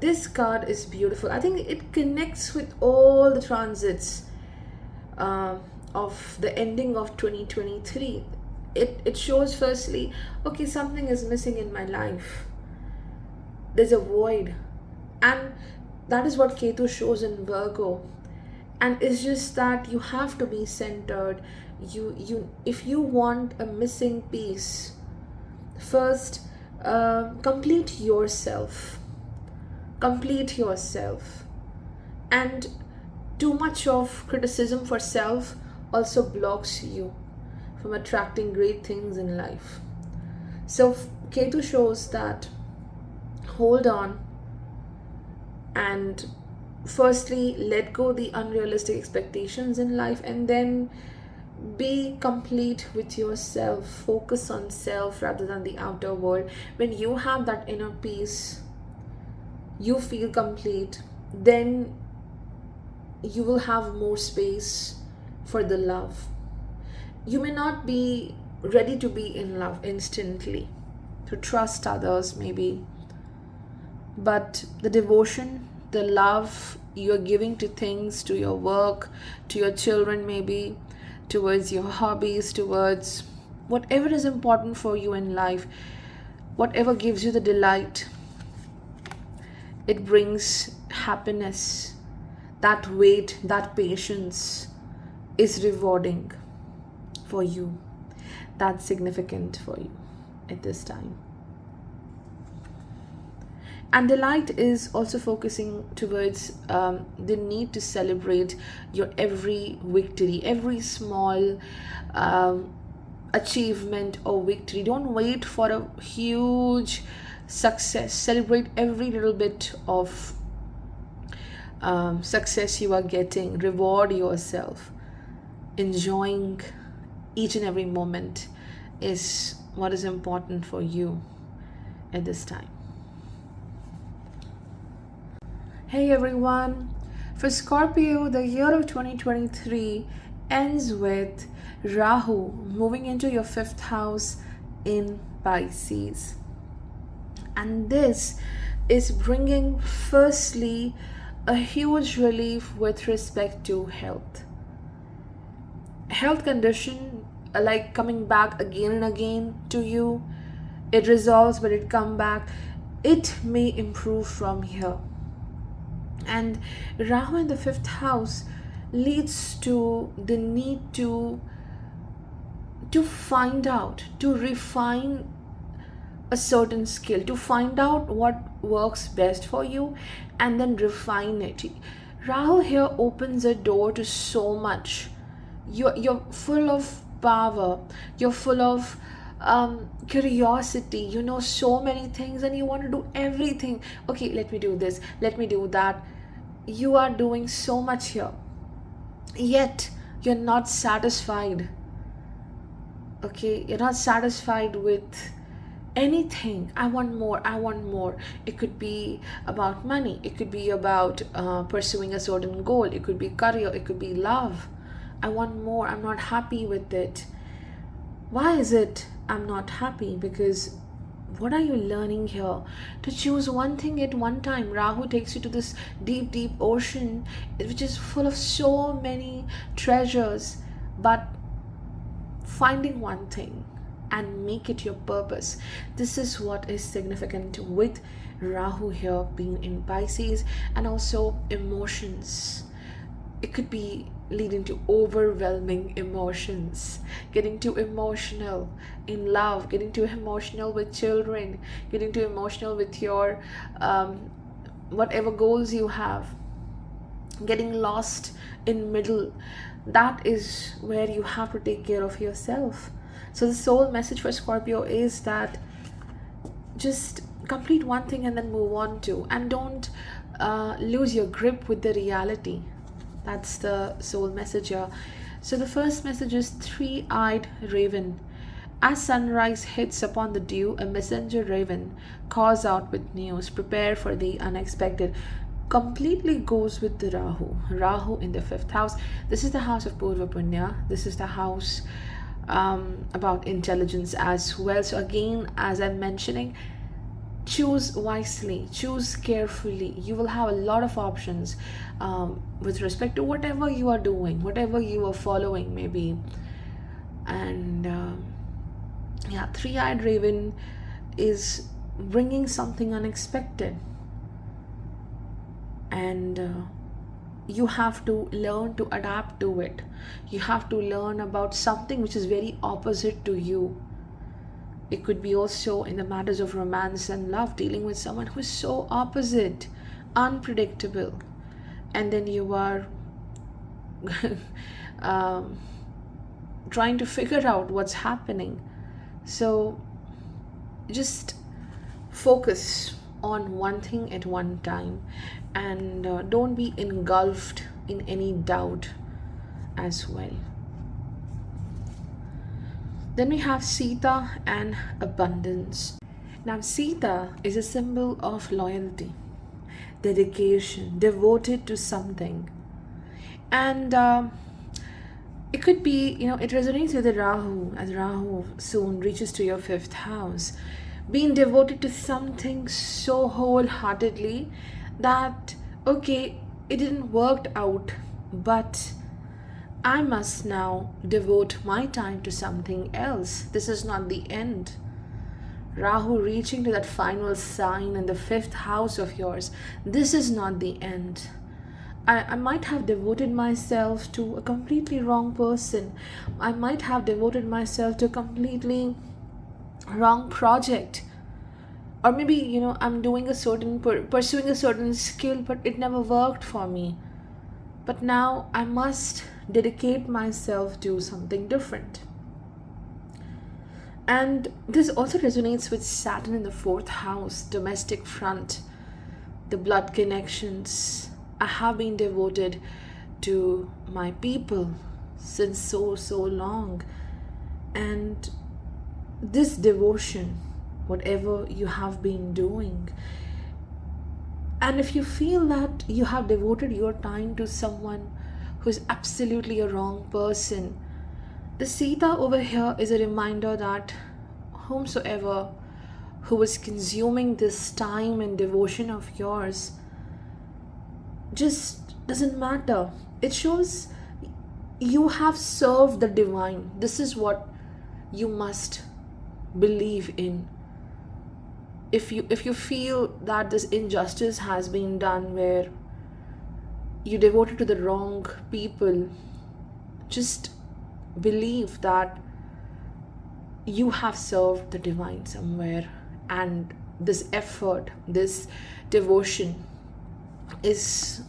S1: this card is beautiful. I think it connects with all the transits of the ending of 2023. It shows firstly, okay, something is missing in my life. There's a void. And that is what Ketu shows in Virgo. And it's just that you have to be centered. You if you want a missing piece, first complete yourself. Complete yourself. And too much of criticism for self also blocks you from attracting great things in life. So Ketu shows that hold on, and firstly let go the unrealistic expectations in life, and then be complete with yourself. Focus on self rather than the outer world. When you have that inner peace, you feel complete, then you will have more space for the love. You may not be ready to be in love instantly, to trust others maybe, but the devotion, the love you're giving to things, to your work, to your children maybe, towards your hobbies, towards whatever is important for you in life, whatever gives you the delight, it brings happiness. That wait, that patience is rewarding for you. That's significant for you at this time. And the light is also focusing towards the need to celebrate your every victory, every small achievement or victory. Don't wait for a huge success. Celebrate every little bit of success you are getting. Reward yourself. Enjoying each and every moment is what is important for you at this time. Hey everyone, for Scorpio, the year of 2023 ends with Rahu moving into your 5th house in Pisces. And this is bringing firstly a huge relief with respect to health. Health condition like coming back again and again to you. It resolves, but it come back. It may improve from here. And Rahu in the 5th house leads to the need to find out, to refine a certain skill, to find out what works best for you and then refine it. Rahu here opens a door to so much. You're full of power. You're full of curiosity. You know so many things, and you want to do everything. Okay, let me do this. Let me do that. You are doing so much here, yet you're not satisfied. Okay, you're not satisfied with anything. I want more, I want more. It could be about money, it could be about pursuing a certain goal, it could be career, it could be love. I want more, I'm not happy with it. Why is it I'm not happy? Because what are you learning here? To choose one thing at one time. Rahu takes you to this deep, deep ocean which is full of so many treasures, but finding one thing and make it your purpose. This is what is significant with Rahu here being in Pisces. And also emotions. It could be leading to overwhelming emotions, getting too emotional in love, getting too emotional with children, getting too emotional with your whatever goals you have, getting lost in middle. That is where you have to take care of yourself. So the soul message for Scorpio is that just complete one thing and then move on to, and don't lose your grip with the reality. That's the soul message here. So the first message is three-eyed raven. As sunrise hits upon the dew, a messenger raven calls out with news. Prepare for the unexpected. Completely goes with the Rahu. Rahu in the fifth house. This is the house of Purva Punya. This is the house about intelligence as well. So again, as I'm mentioning, choose wisely, choose carefully. You will have a lot of options with respect to whatever you are doing, whatever you are following maybe. And yeah, three-eyed raven is bringing something unexpected, and you have to learn to adapt to it. You have to learn about something which is very opposite to you. It could be also in the matters of romance and love, dealing with someone who is so opposite, unpredictable, and then you are um, trying to figure out what's happening. So just focus on one thing at one time, and don't be engulfed in any doubt as well. Then we have Sita and abundance. Now, Sita is a symbol of loyalty, dedication, devoted to something. And it could be, it resonates with the Rahu, as Rahu soon reaches to your fifth house. Being devoted to something so wholeheartedly that, okay, it didn't work out, but I must now devote my time to something else. This is not the end. Rahu reaching to that final sign in the fifth house of yours. This is not the end. I might have devoted myself to a completely wrong person. I might have devoted myself to a completely wrong project. Or maybe, I'm doing a certain, pursuing a certain skill, but it never worked for me. But now I must dedicate myself to something different. And this also resonates with Saturn in the fourth house, domestic front, the blood connections. I have been devoted to my people since so long. And this devotion, whatever you have been doing, and if you feel that you have devoted your time to someone who is absolutely a wrong person, the Sita over here is a reminder that whomsoever who is consuming this time and devotion of yours just doesn't matter. It shows you have served the divine. This is what you must believe in. If you feel that this injustice has been done where you devoted to the wrong people, just believe that you have served the divine somewhere, and this effort, this devotion is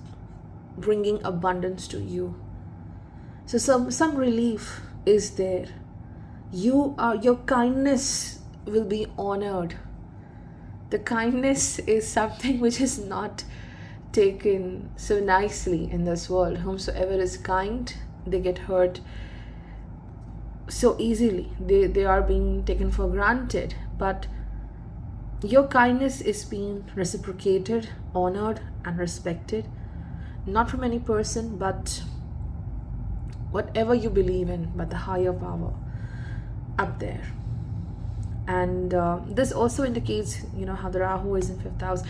S1: bringing abundance to you. So some relief is there. Your kindness will be honored. The kindness is something which is not taken so nicely in this world. Whomsoever is kind, they get hurt so easily. They are being taken for granted. But your kindness is being reciprocated, honored, and respected. Not from any person, but whatever you believe in, but the higher power up there. And this also indicates, how the Rahu is in 5th house.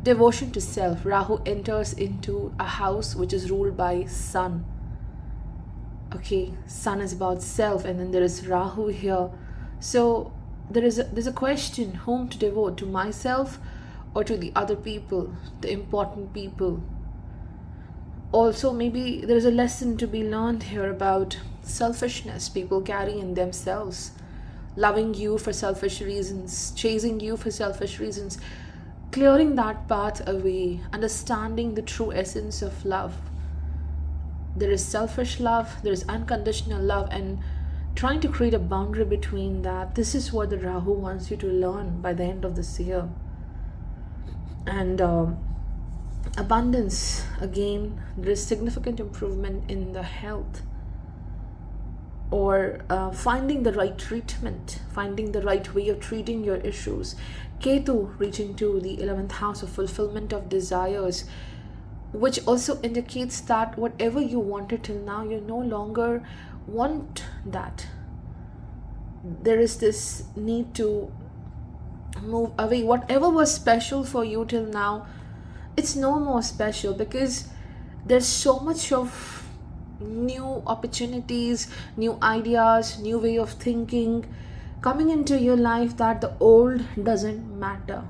S1: Devotion to self. Rahu enters into a house which is ruled by Sun. Okay, Sun is about self, and then there is Rahu here. So there's a question: whom to devote, to myself or to the other people, the important people? Also, maybe there's a lesson to be learned here about selfishness people carry in themselves, loving you for selfish reasons, chasing you for selfish reasons. Clearing that path away, understanding the true essence of love. There is selfish love, there is unconditional love, and trying to create a boundary between that. This is what the Rahu wants you to learn by the end of this year. And abundance, again, there is significant improvement in the health, or finding the right treatment, finding the right way of treating your issues. Ketu reaching to the 11th house of fulfillment of desires, which also indicates that whatever you wanted till now, you no longer want that. There is this need to move away. Whatever was special for you till now, it's no more special, because there's so much of new opportunities, new ideas, new way of thinking coming into your life, that the old doesn't matter.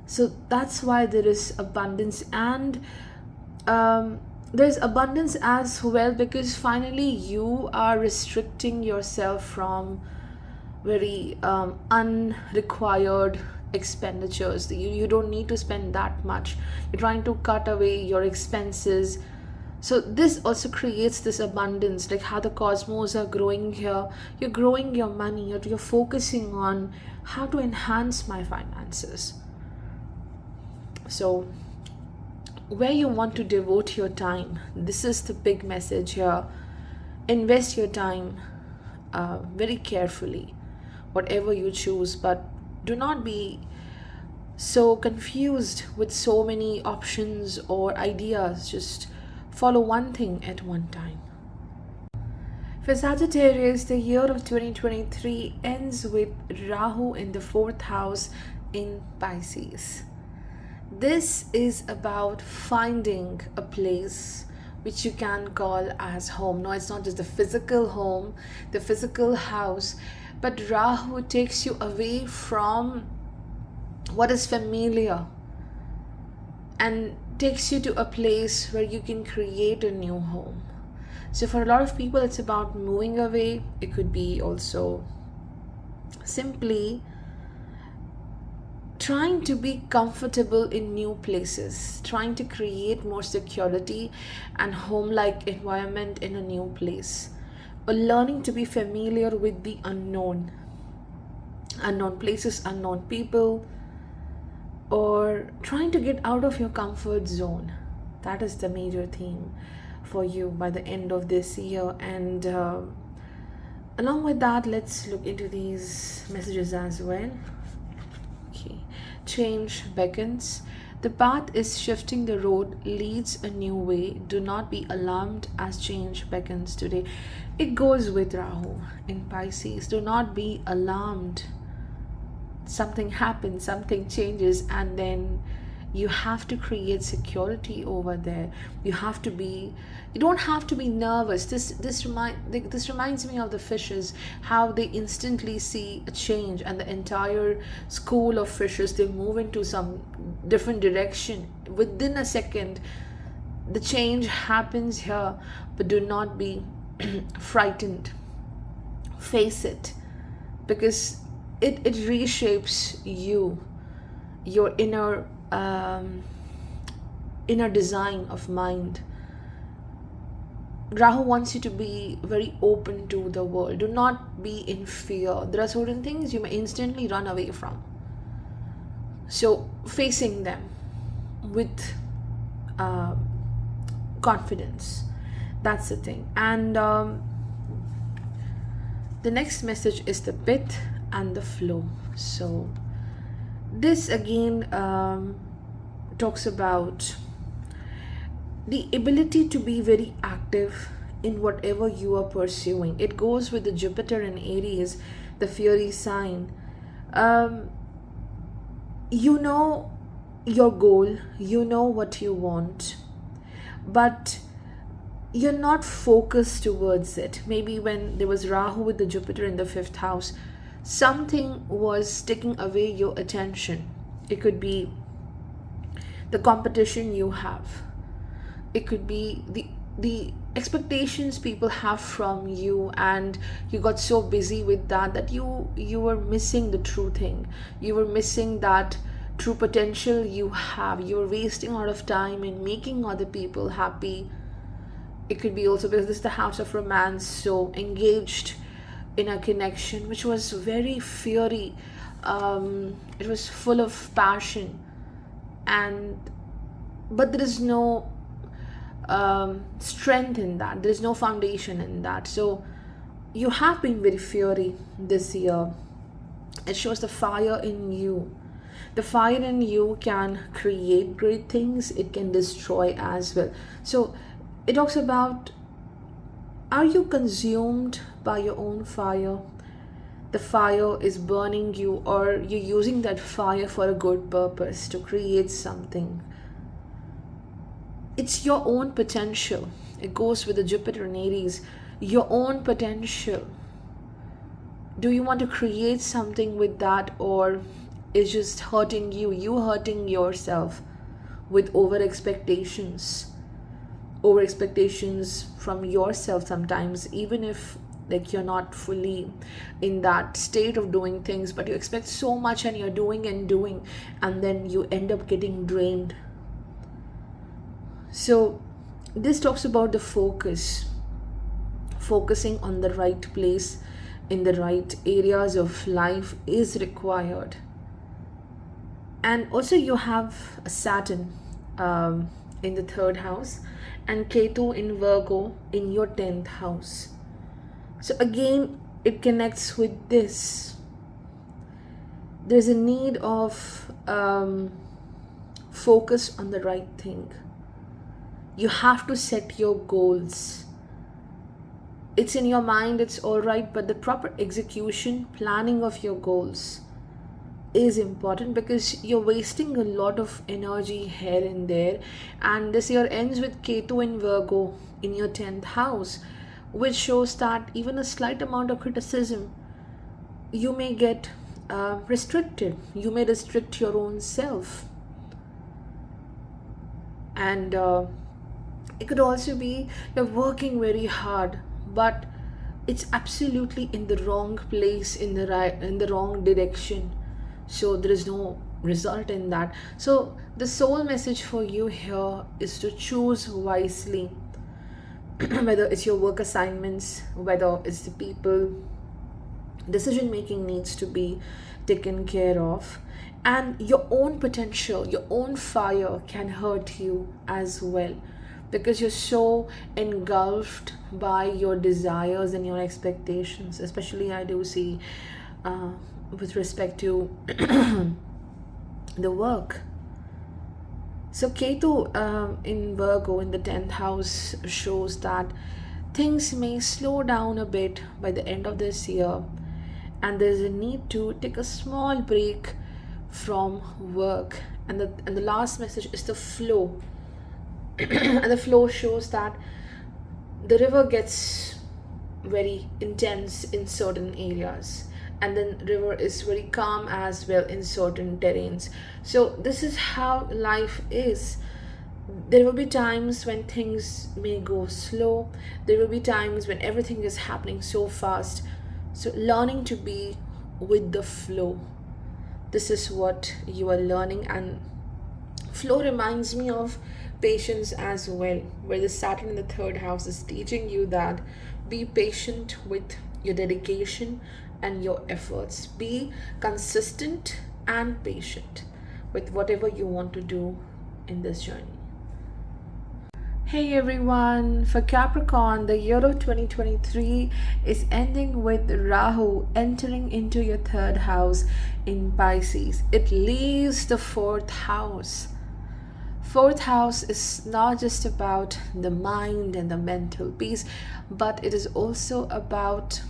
S1: So that's why there is abundance. And there's abundance as well, because finally you are restricting yourself from very unrequired expenditures. You don't need to spend that much. You're trying to cut away your expenses. So this also creates this abundance, like how the cosmos are growing here. You're growing your money, you're focusing on how to enhance my finances. So where you want to devote your time, this is the big message here. Invest your time very carefully, whatever you choose, but do not be so confused with so many options or ideas. Just follow one thing at one time. For Sagittarius, the year of 2023 ends with Rahu in the 4th house in Pisces. This is about finding a place which you can call as home. No, it's not just the physical home, the physical house, but Rahu takes you away from what is familiar and takes you to a place where you can create a new home. So for a lot of people, it's about moving away. It could be also simply trying to be comfortable in new places, trying to create more security and home-like environment in a new place, or learning to be familiar with the unknown places, unknown people, or trying to get out of your comfort zone. That is the major theme for you by the end of this year. And along with that, let's look into these messages as well. Okay, change beckons. The path is shifting, the road leads a new way. Do not be alarmed as change beckons today. It goes with Rahu in Pisces. Do not be alarmed. Something happens, something changes, and then you have to create security over there. You don't have to be nervous. This reminds me of the fishes, how they instantly see a change, and the entire school of fishes, they move into some different direction within a second. The change happens here, but do not be frightened. Face it, because it reshapes you, your inner inner design of mind. Rahu wants you to be very open to the world. Do not be in fear. There are certain things you may instantly run away from. So, facing them with uh, confidence. That's the thing. And the next message is the pith and the flow. So, this again talks about the ability to be very active in whatever you are pursuing. It goes with the Jupiter in Aries, the fiery sign. Um, you know your goal, you know what you want, but you're not focused towards it. Maybe when there was Rahu with the Jupiter in the fifth house, something was taking away your attention. It could be the competition you have, it could be the expectations people have from you, and you got so busy with that you were missing the true thing. You were missing that true potential you have. You were wasting a lot of time in making other people happy. It could be also because this is the house of romance, so engaged in a connection which was very fiery. It was full of passion, and but there is no strength in that. There is no foundation in that. So you have been very fiery this year. It shows the fire in you. The fire in you can create great things, it can destroy as well. So it talks about, are you consumed by your own fire? The fire is burning you, or you're using that fire for a good purpose to create something. It's your own potential. It goes with the Jupiter in Aries. Your own potential. Do you want to create something with that, or is just hurting you? You hurting yourself with over expectations. Over expectations from yourself sometimes, even if like you're not fully in that state of doing things, but you expect so much and you're doing and doing, and then you end up getting drained. So this talks about the focus, focusing on the right place in the right areas of life is required. And also you have a Saturn in the third house, and Ketu in Virgo in your 10th house. So again, it connects with this. There's a need of focus on the right thing. You have to set your goals. It's in your mind, it's all right, but the proper execution, planning of your goals is important, because you're wasting a lot of energy here and there. And this year ends with Ketu in Virgo in your 10th house, which shows that even a slight amount of criticism, you may get restricted. You may restrict your own self. And it could also be you're working very hard, but it's absolutely in the wrong place, in the wrong direction. So there is no result in that. So the soul message for you here is to choose wisely. Whether it's your work assignments, whether it's the people, decision making needs to be taken care of. And your own potential, your own fire can hurt you as well, because you're so engulfed by your desires and your expectations. Especially I do see with respect to the work. So Ketu in Virgo in the 10th house shows that things may slow down a bit by the end of this year, and there's a need to take a small break from work. And the last message is the flow. And the flow shows that the river gets very intense in certain areas, and then river is very calm as well in certain terrains. So this is how life is. There will be times when things may go slow. There will be times when everything is happening so fast. So learning to be with the flow, this is what you are learning. And flow reminds me of patience as well, where the Saturn in the third house is teaching you that be patient with your dedication and your efforts. Be consistent and patient with whatever you want to do in this journey. Hey everyone, for Capricorn, the year of 2023 is ending with Rahu entering into your third house in Pisces. It leaves the fourth house. Fourth house is not just about the mind and the mental peace, but it is also about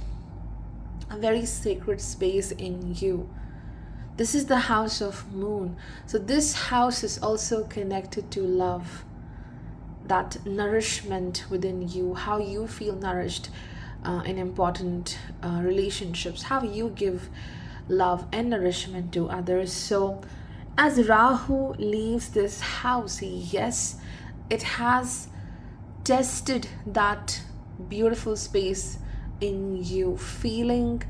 S1: a very sacred space in you. This is the house of moon. So this house is also connected to love, that nourishment within you, how you feel nourished in important relationships, how you give love and nourishment to others. So as Rahu leaves this house, yes, it has tested that beautiful space in you, feeling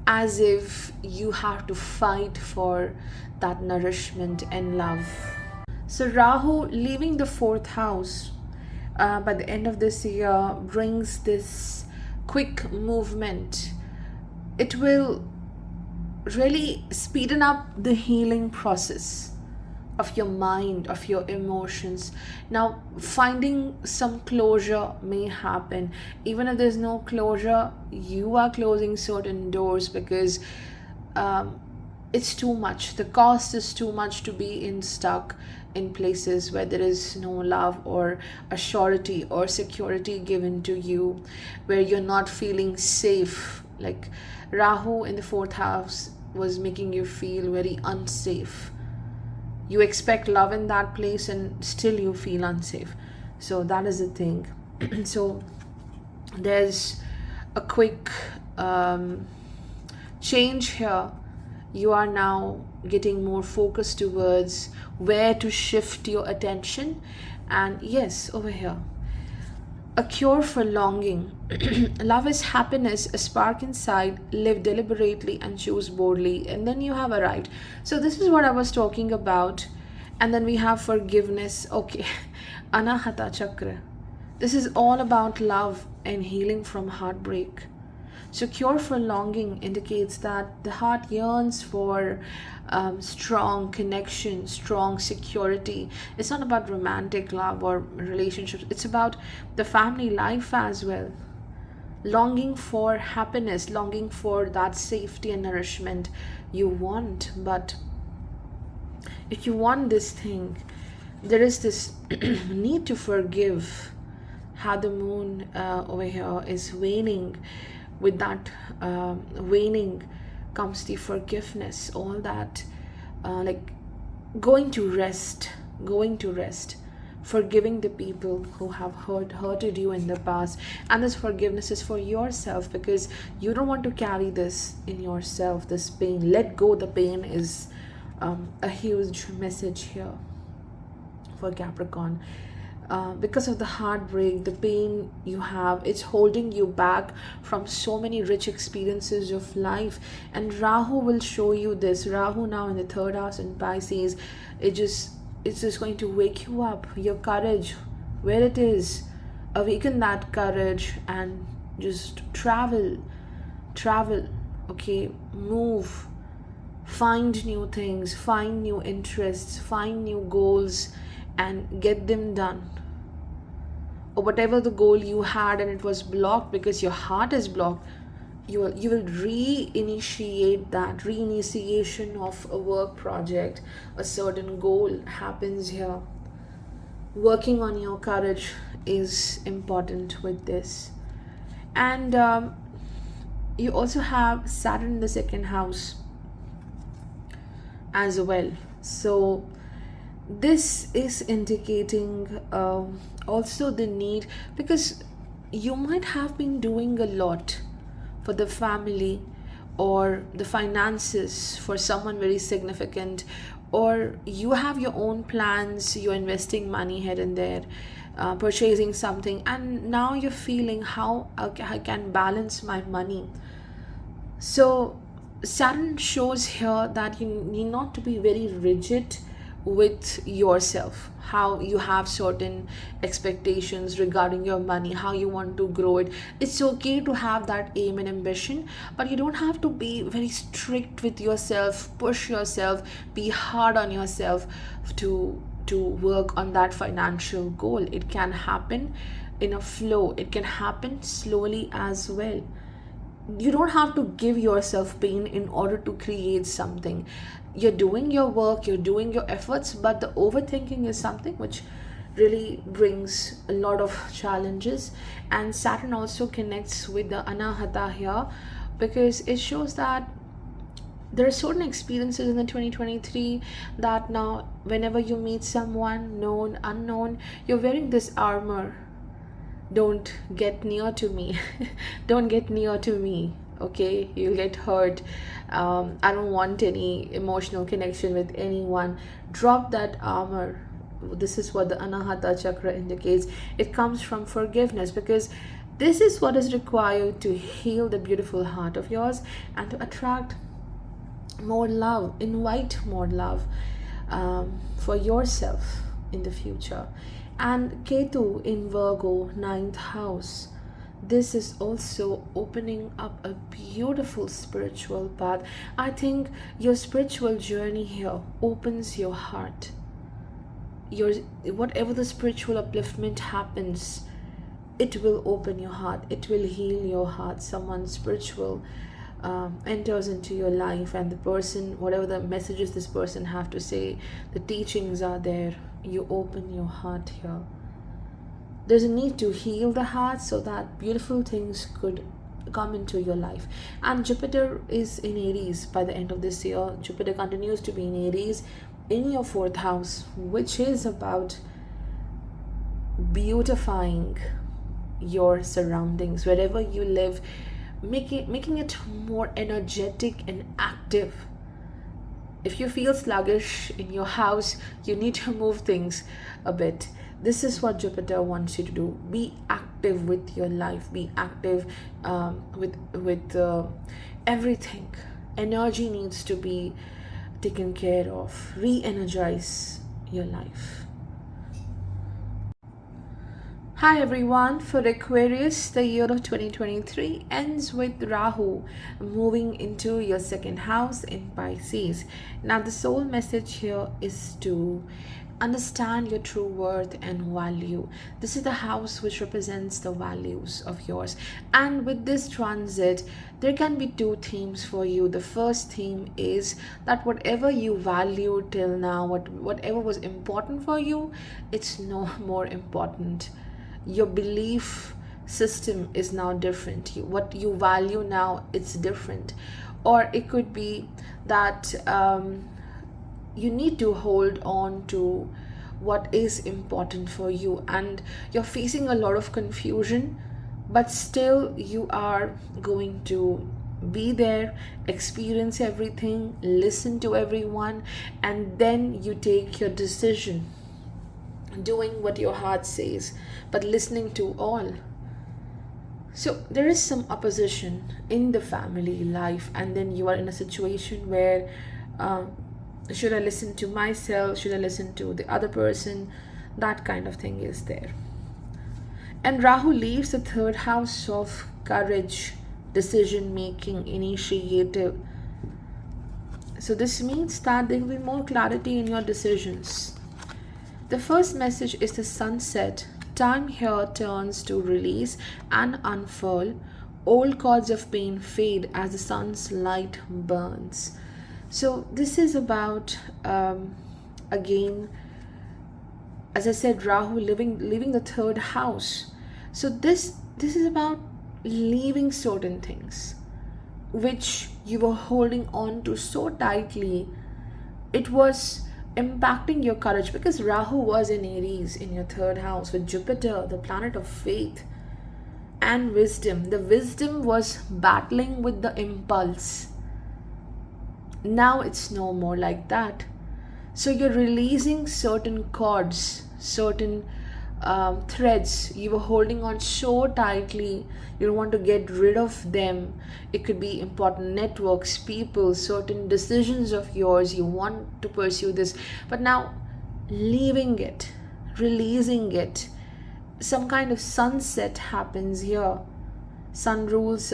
S1: as if you have to fight for that nourishment and love. So Rahu leaving the fourth house by the end of this year brings this quick movement. It will really speeden up the healing process of your mind, of your emotions. Now, finding some closure may happen. Even if there's no closure, you are closing certain doors because it's too much. The cost is too much to be stuck in places where there is no love or a surety or security given to you, where you're not feeling safe. Like Rahu in the fourth house was making you feel very unsafe. You expect love in that place and still you feel unsafe. So that is the thing. So there's a quick change here. You are now getting more focused towards where to shift your attention. And yes, over here, a cure for longing. Love is happiness, a spark inside. Live deliberately and choose boldly, and then you have arrived. So this is what I was talking about. And then we have forgiveness. Okay, Anahata Chakra. This is all about love and healing from heartbreak. So cure for longing indicates that the heart yearns for strong connection, strong security. It's not about romantic love or relationships. It's about the family life as well. Longing for happiness, longing for that safety and nourishment you want. But if you want this thing, there is this need to forgive. How the moon over here is waning. With that waning comes the forgiveness, all that like going to rest, forgiving the people who have hurted you in the past. And this forgiveness is for yourself, because you don't want to carry this in yourself, this pain. Let go the pain is a huge message here for Capricorn. Because of the heartbreak, the pain you have, it's holding you back from so many rich experiences of life. And Rahu will show you this. Rahu now in the third house in Pisces, it's just going to wake you up. Your courage, where it is, awaken that courage and just travel. Okay, move, find new things, find new interests, find new goals, and get them done. Or whatever the goal you had and it was blocked because your heart is blocked, you will reinitiate that. Reinitiation of a work project, a certain goal happens here. Working on your courage is important with this. And you also have Saturn in the second house as well. So this is indicating also the need, because you might have been doing a lot for the family or the finances for someone very significant, or you have your own plans, you're investing money here and there, purchasing something, and now you're feeling how I can balance my money. So Saturn shows here that you need not to be very rigid with yourself, how you have certain expectations regarding your money, how you want to grow it. It's okay to have that aim and ambition, but you don't have to be very strict with yourself, push yourself, be hard on yourself to work on that financial goal. It can happen in a flow, it can happen slowly as well. You don't have to give yourself pain in order to create something. You're doing your work, you're doing your efforts, but the overthinking is something which really brings a lot of challenges. And Saturn also connects with the Anahata here, because it shows that there are certain experiences in the 2023 that now whenever you meet someone, known, unknown, you're wearing this armor. Don't get near to me. Don't get near to me, okay? You'll get hurt. I don't want any emotional connection with anyone. Drop that armor. This is what the Anahata chakra indicates. It comes from forgiveness, because this is what is required to heal the beautiful heart of yours and to attract more love, invite more love for yourself in the future. And Ketu in Virgo, ninth house. This is also opening up a beautiful spiritual path. I think your spiritual journey here opens your heart. Your whatever the spiritual upliftment happens, it will open your heart. It will heal your heart. Someone spiritual enters into your life, and the person, whatever the messages this person have to say, the teachings are there. You open your heart here. There's a need to heal the heart so that beautiful things could come into your life. And Jupiter is in Aries by the end of this year. Jupiter continues to be in Aries in your fourth house, which is about beautifying your surroundings wherever you live, making it more energetic and active. If you feel sluggish in your house, you need to move things a bit. This is what Jupiter wants you to do. Be active with your life. Be active with everything. Energy needs to be taken care of. Re-energize your life. Hi everyone, for Aquarius, the year of 2023 ends with Rahu moving into your second house in Pisces. Now the soul message here is to understand your true worth and value. This is the house which represents the values of yours. And with this transit, there can be two themes for you. The first theme is that whatever you valued till now, whatever was important for you, it's no more important. Your belief system is now different. What you value now, it's different. Or it could be that you need to hold on to what is important for you, and you're facing a lot of confusion, but still you are going to be there, experience everything, listen to everyone, and then you take your decision, doing what your heart says, but listening to all. So there is some opposition in the family life, and then you are in a situation where should I listen to myself, should I listen to the other person? That kind of thing is there. And Rahu leaves the third house of courage, decision making, initiative. So this means that there will be more clarity in your decisions. The first message is the sunset. Time here turns to release and unfurl. Old cords of pain fade as the sun's light burns. So this is about, again, as I said, Rahu leaving the third house. So this is about leaving certain things which you were holding on to so tightly. It was impacting your courage, because Rahu was in Aries in your third house with Jupiter, the planet of faith and wisdom. The wisdom was battling with the impulse. Now it's no more like that. So you're releasing certain cords, certain threads you were holding on so tightly. You don't want to get rid of them. It could be important networks, people, certain decisions of yours. You want to pursue this, but now leaving it, releasing it. Some kind of sunset happens here. Sun rules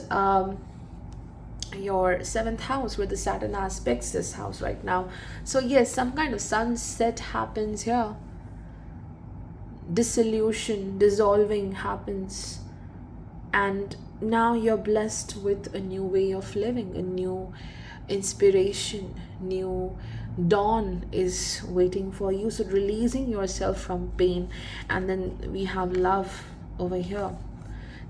S1: your seventh house, where the Saturn aspects this house right now. So yes, some kind of sunset happens here. Dissolution, dissolving happens, and now you're blessed with a new way of living, a new inspiration, new dawn is waiting for you. So releasing yourself from pain. And then we have love over here,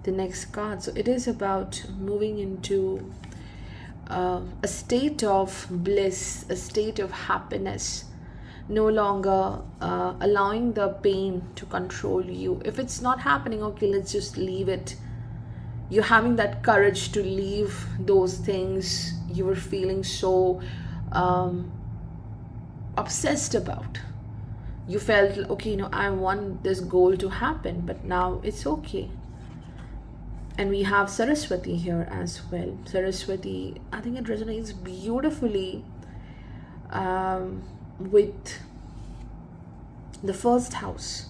S1: the next card. So it is about moving into a state of bliss, a state of happiness, no longer allowing the pain to control you. If it's not happening, okay, let's just leave it. You're having that courage to leave those things you were feeling so obsessed about. You felt, okay, I want this goal to happen, but now it's okay. And we have Saraswati here as well. Saraswati, I think it resonates beautifully with the first house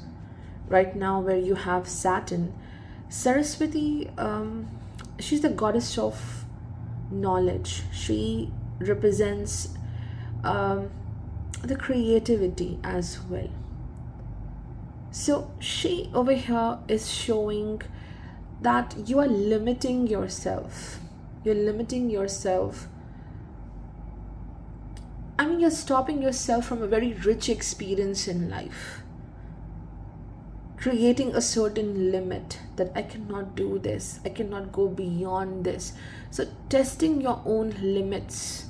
S1: right now, where you have Saturn. Saraswati, she's the goddess of knowledge. She represents the creativity as well. So she over here is showing that you are limiting yourself. You're limiting yourself. I mean, you're stopping yourself from a very rich experience in life. Creating a certain limit that I cannot do this, I cannot go beyond this. So testing your own limits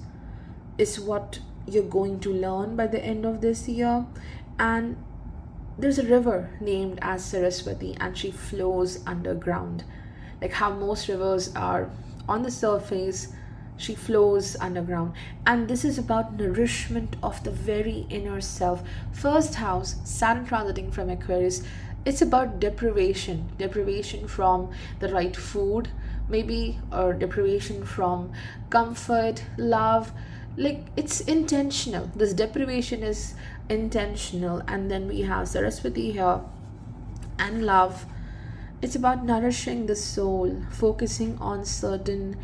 S1: is what you're going to learn by the end of this year. And there's a river named as Saraswati, and she flows underground. Like how most rivers are on the surface, she flows underground. And this is about nourishment of the very inner self. First house, Saturn transiting from Aquarius, it's about deprivation from the right food, maybe, or deprivation from comfort, love. Like, it's intentional. This deprivation is intentional. And then we have Saraswati here and love. It's about nourishing the soul, focusing on certain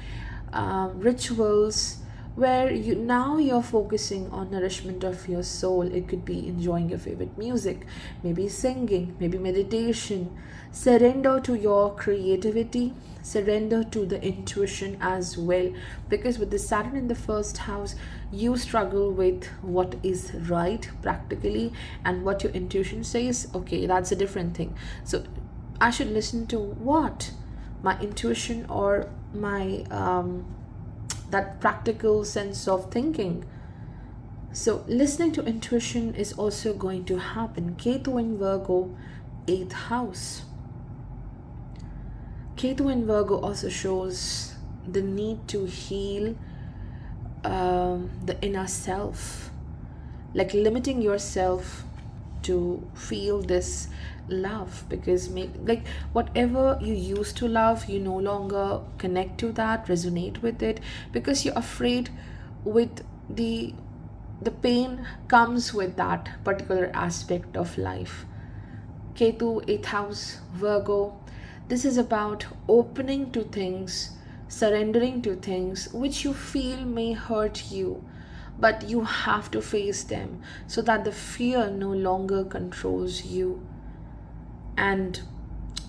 S1: rituals, where you're focusing on nourishment of your soul. It could be enjoying your favorite music, maybe singing, maybe meditation. Surrender to your creativity, surrender to the intuition as well, because with the Saturn in the first house, you struggle with what is right practically, and what your intuition says, okay, that's a different thing. So I should listen to what? My intuition, or my that practical sense of thinking. So listening to intuition is also going to happen. Ketu in Virgo, 8th house. Ketu in Virgo also shows the need to heal the inner self, like limiting yourself to feel this love, because like whatever you used to love, you no longer connect to that, resonate with it, because you're afraid with the pain comes with that particular aspect of life. Ketu, 8th house, Virgo, this is about opening to things, surrendering to things which you feel may hurt you, but you have to face them so that the fear no longer controls you. And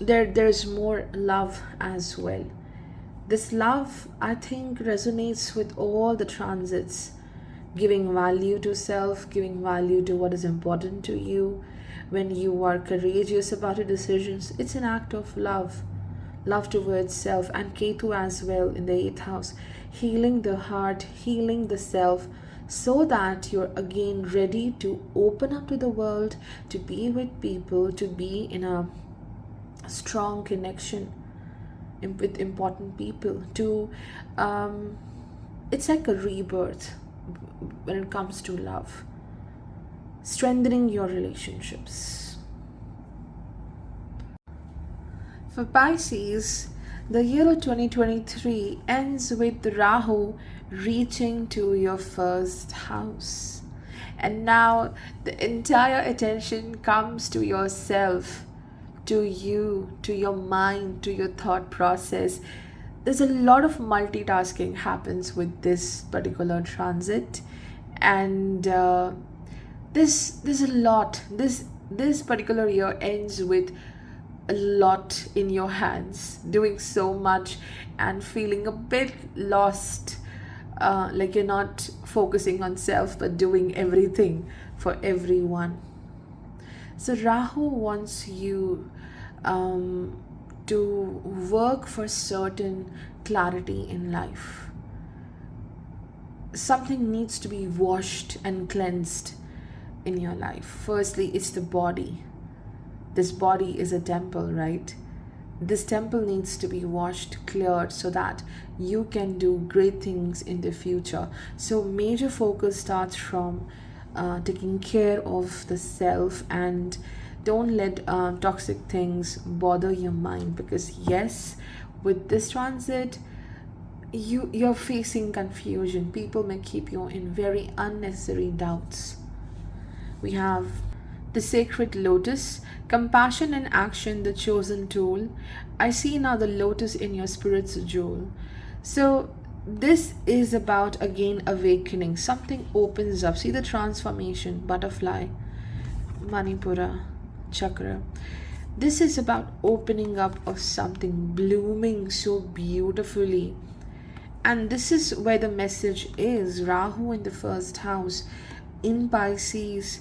S1: there's more love as well. This love, I think, resonates with all the transits, giving value to self, giving value to what is important to you. When you are courageous about your decisions, it's an act of love towards self. And Ketu as well in the 8th house, healing the heart, healing the self, so that you're again ready to open up to the world, to be with people, to be in a strong connection with important people. It's like a rebirth when it comes to love, strengthening your relationships. For Pisces, the year of 2023 ends with Rahu reaching to your first house. And now the entire attention comes to yourself, to you, to your mind, to your thought process. There's a lot of multitasking happens with this particular transit, and there's a lot. This particular year ends with a lot in your hands, doing so much and feeling a bit lost, like you're not focusing on self but doing everything for everyone. So Rahu wants you to work for certain clarity in life. Something needs to be washed and cleansed in your life. Firstly, it's the body. This body is a temple, right? This temple needs to be washed, cleared, so that you can do great things in the future. So major focus starts from taking care of the self, and don't let toxic things bother your mind, because yes, with this transit, you're facing confusion. People may keep you in very unnecessary doubts. We have the sacred lotus, compassion and action, the chosen tool. I see now the lotus in your spirit's jewel. So this is about again awakening. Something opens up. See the transformation, butterfly, Manipura chakra. This is about opening up of something, blooming so beautifully. And this is where the message is. Rahu in the first house in Pisces.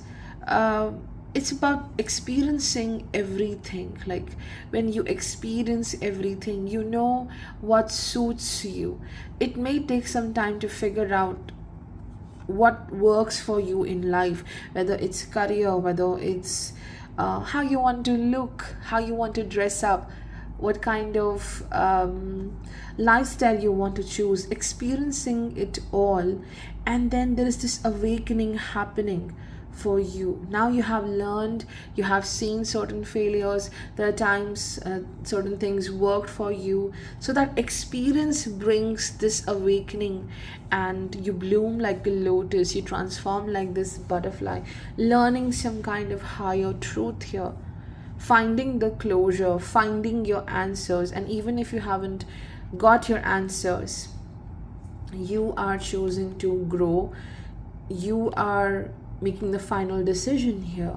S1: It's about experiencing everything. Like when you experience everything, you know what suits you. It may take some time to figure out what works for you in life, whether it's career, whether it's how you want to look, how you want to dress up, what kind of lifestyle you want to choose, experiencing it all. And then there is this awakening happening for you. Now you have learned, you have seen certain failures, there are times certain things worked for you. So that experience brings this awakening, and you bloom like a lotus, you transform like this butterfly, learning some kind of higher truth here, finding the closure, finding your answers. And even if you haven't got your answers, you are choosing to grow. You are making the final decision here.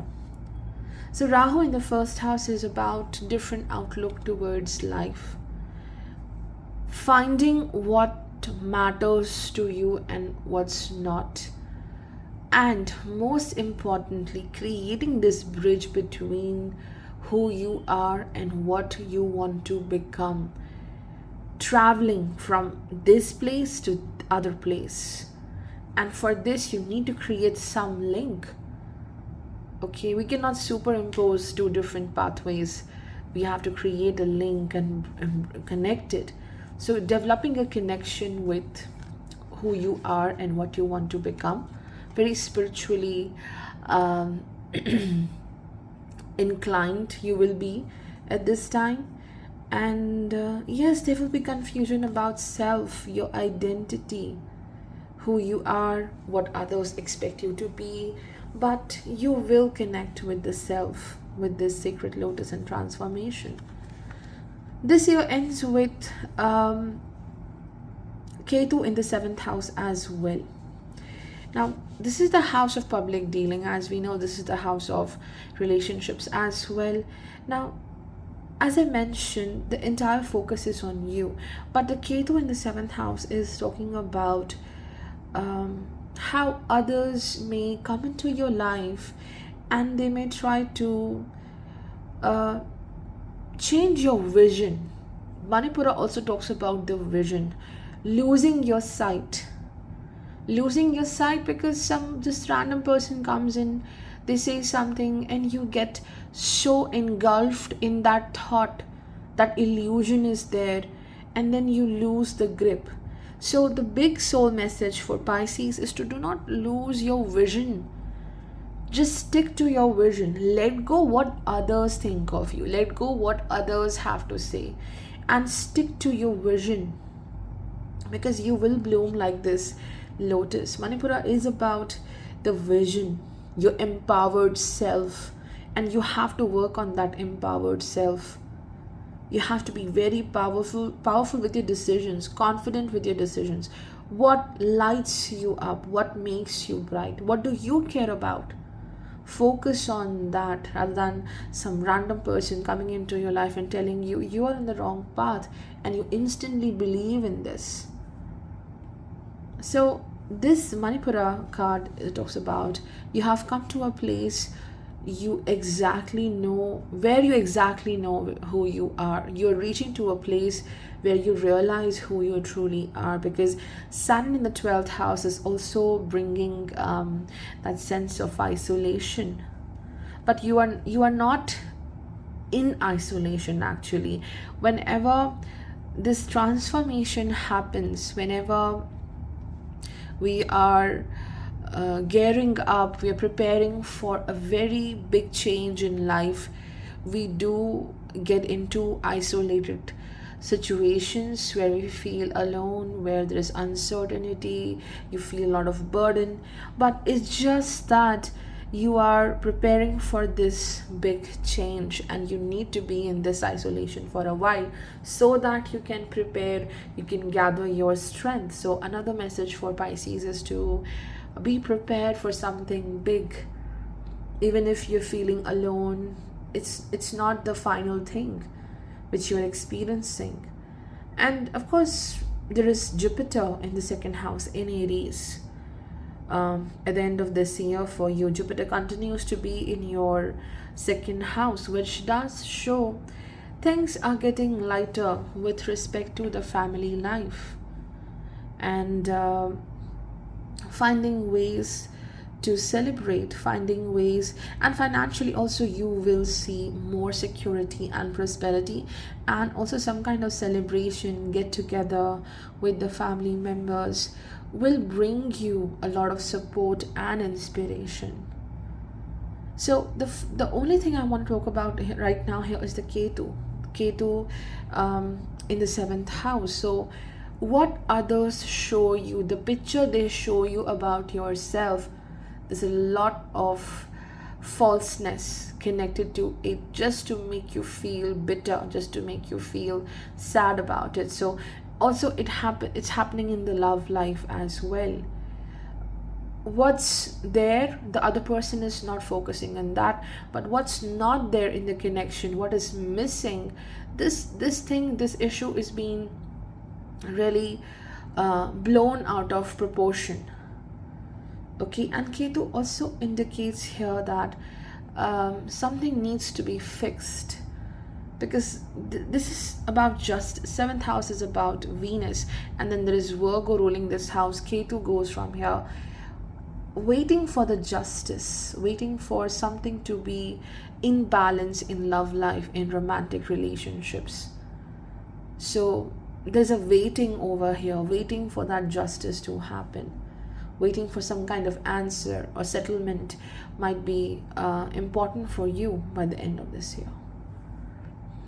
S1: So Rahu in the first house is about different outlook towards life, finding what matters to you and what's not, and most importantly, creating this bridge between who you are and what you want to become, traveling from this place to other place. And for this, you need to create some link. Okay, we cannot superimpose two different pathways. We have to create a link and connect it. So developing a connection with who you are and what you want to become, very spiritually inclined you will be at this time. And yes, there will be confusion about self, your identity, who you are, what others expect you to be, but you will connect with the self with this sacred lotus and transformation. This year ends with Ketu in the 7th house as well. Now, this is the house of public dealing. As we know, this is the house of relationships as well. Now, as I mentioned, the entire focus is on you, but the Ketu in the 7th house is talking about how others may come into your life and they may try to change your vision. Manipura also talks about the vision, losing your sight. Losing your sight because some just random person comes in, they say something, and you get so engulfed in that thought, that illusion is there, and then you lose the grip. So the big soul message for Pisces is to do not lose your vision. Just stick to your vision. Let go what others think of you. Let go what others have to say. And stick to your vision, because you will bloom like this lotus. Manipura is about the vision, your empowered self, and you have to work on that empowered self. You have to be very powerful with your decisions, confident with your decisions. What lights you up? What makes you bright? What do you care about? Focus on that rather than some random person coming into your life and telling you you are on the wrong path, and you instantly believe in this. So this Manipura card talks about you have come to a place, you exactly know where, you exactly know who you are. You're reaching to a place where you realize who you truly are, because Saturn in the 12th house is also bringing that sense of isolation. But you are not in isolation actually. Whenever this transformation happens, whenever we are gearing up, we are preparing for a very big change in life, we do get into isolated situations where we feel alone, where there is uncertainty, you feel a lot of burden. But it's just that you are preparing for this big change, and you need to be in this isolation for a while so that you can prepare, you can gather your strength. So another message for Pisces is to be prepared for something big. Even if you're feeling alone, it's not the final thing which you're experiencing. And of course, there is Jupiter in the second house in Aries. At the end of this year for you, Jupiter continues to be in your second house, which does show things are getting lighter with respect to the family life, and finding ways to celebrate, finding ways, and financially also you will see more security and prosperity, and also some kind of celebration, get together with the family members will bring you a lot of support and inspiration. So the only thing I want to talk about right now here is the Ketu in the seventh house. So what others show you, the picture they show you about yourself, there's a lot of falseness connected to it, just to make you feel bitter, just to make you feel sad about it. So also it's happening in the love life as well. What's there, the other person is not focusing on that, but what's not there in the connection, what is missing, this issue is being really blown out of proportion. Okay, and Ketu also indicates here that something needs to be fixed, because this is about just seventh house is about Venus, and then there is Virgo ruling this house. Ketu goes from here, waiting for the justice, waiting for something to be in balance in love life, in romantic relationships. So there's a waiting over here, waiting for that justice to happen, waiting for some kind of answer or settlement might be important for you by the end of this year.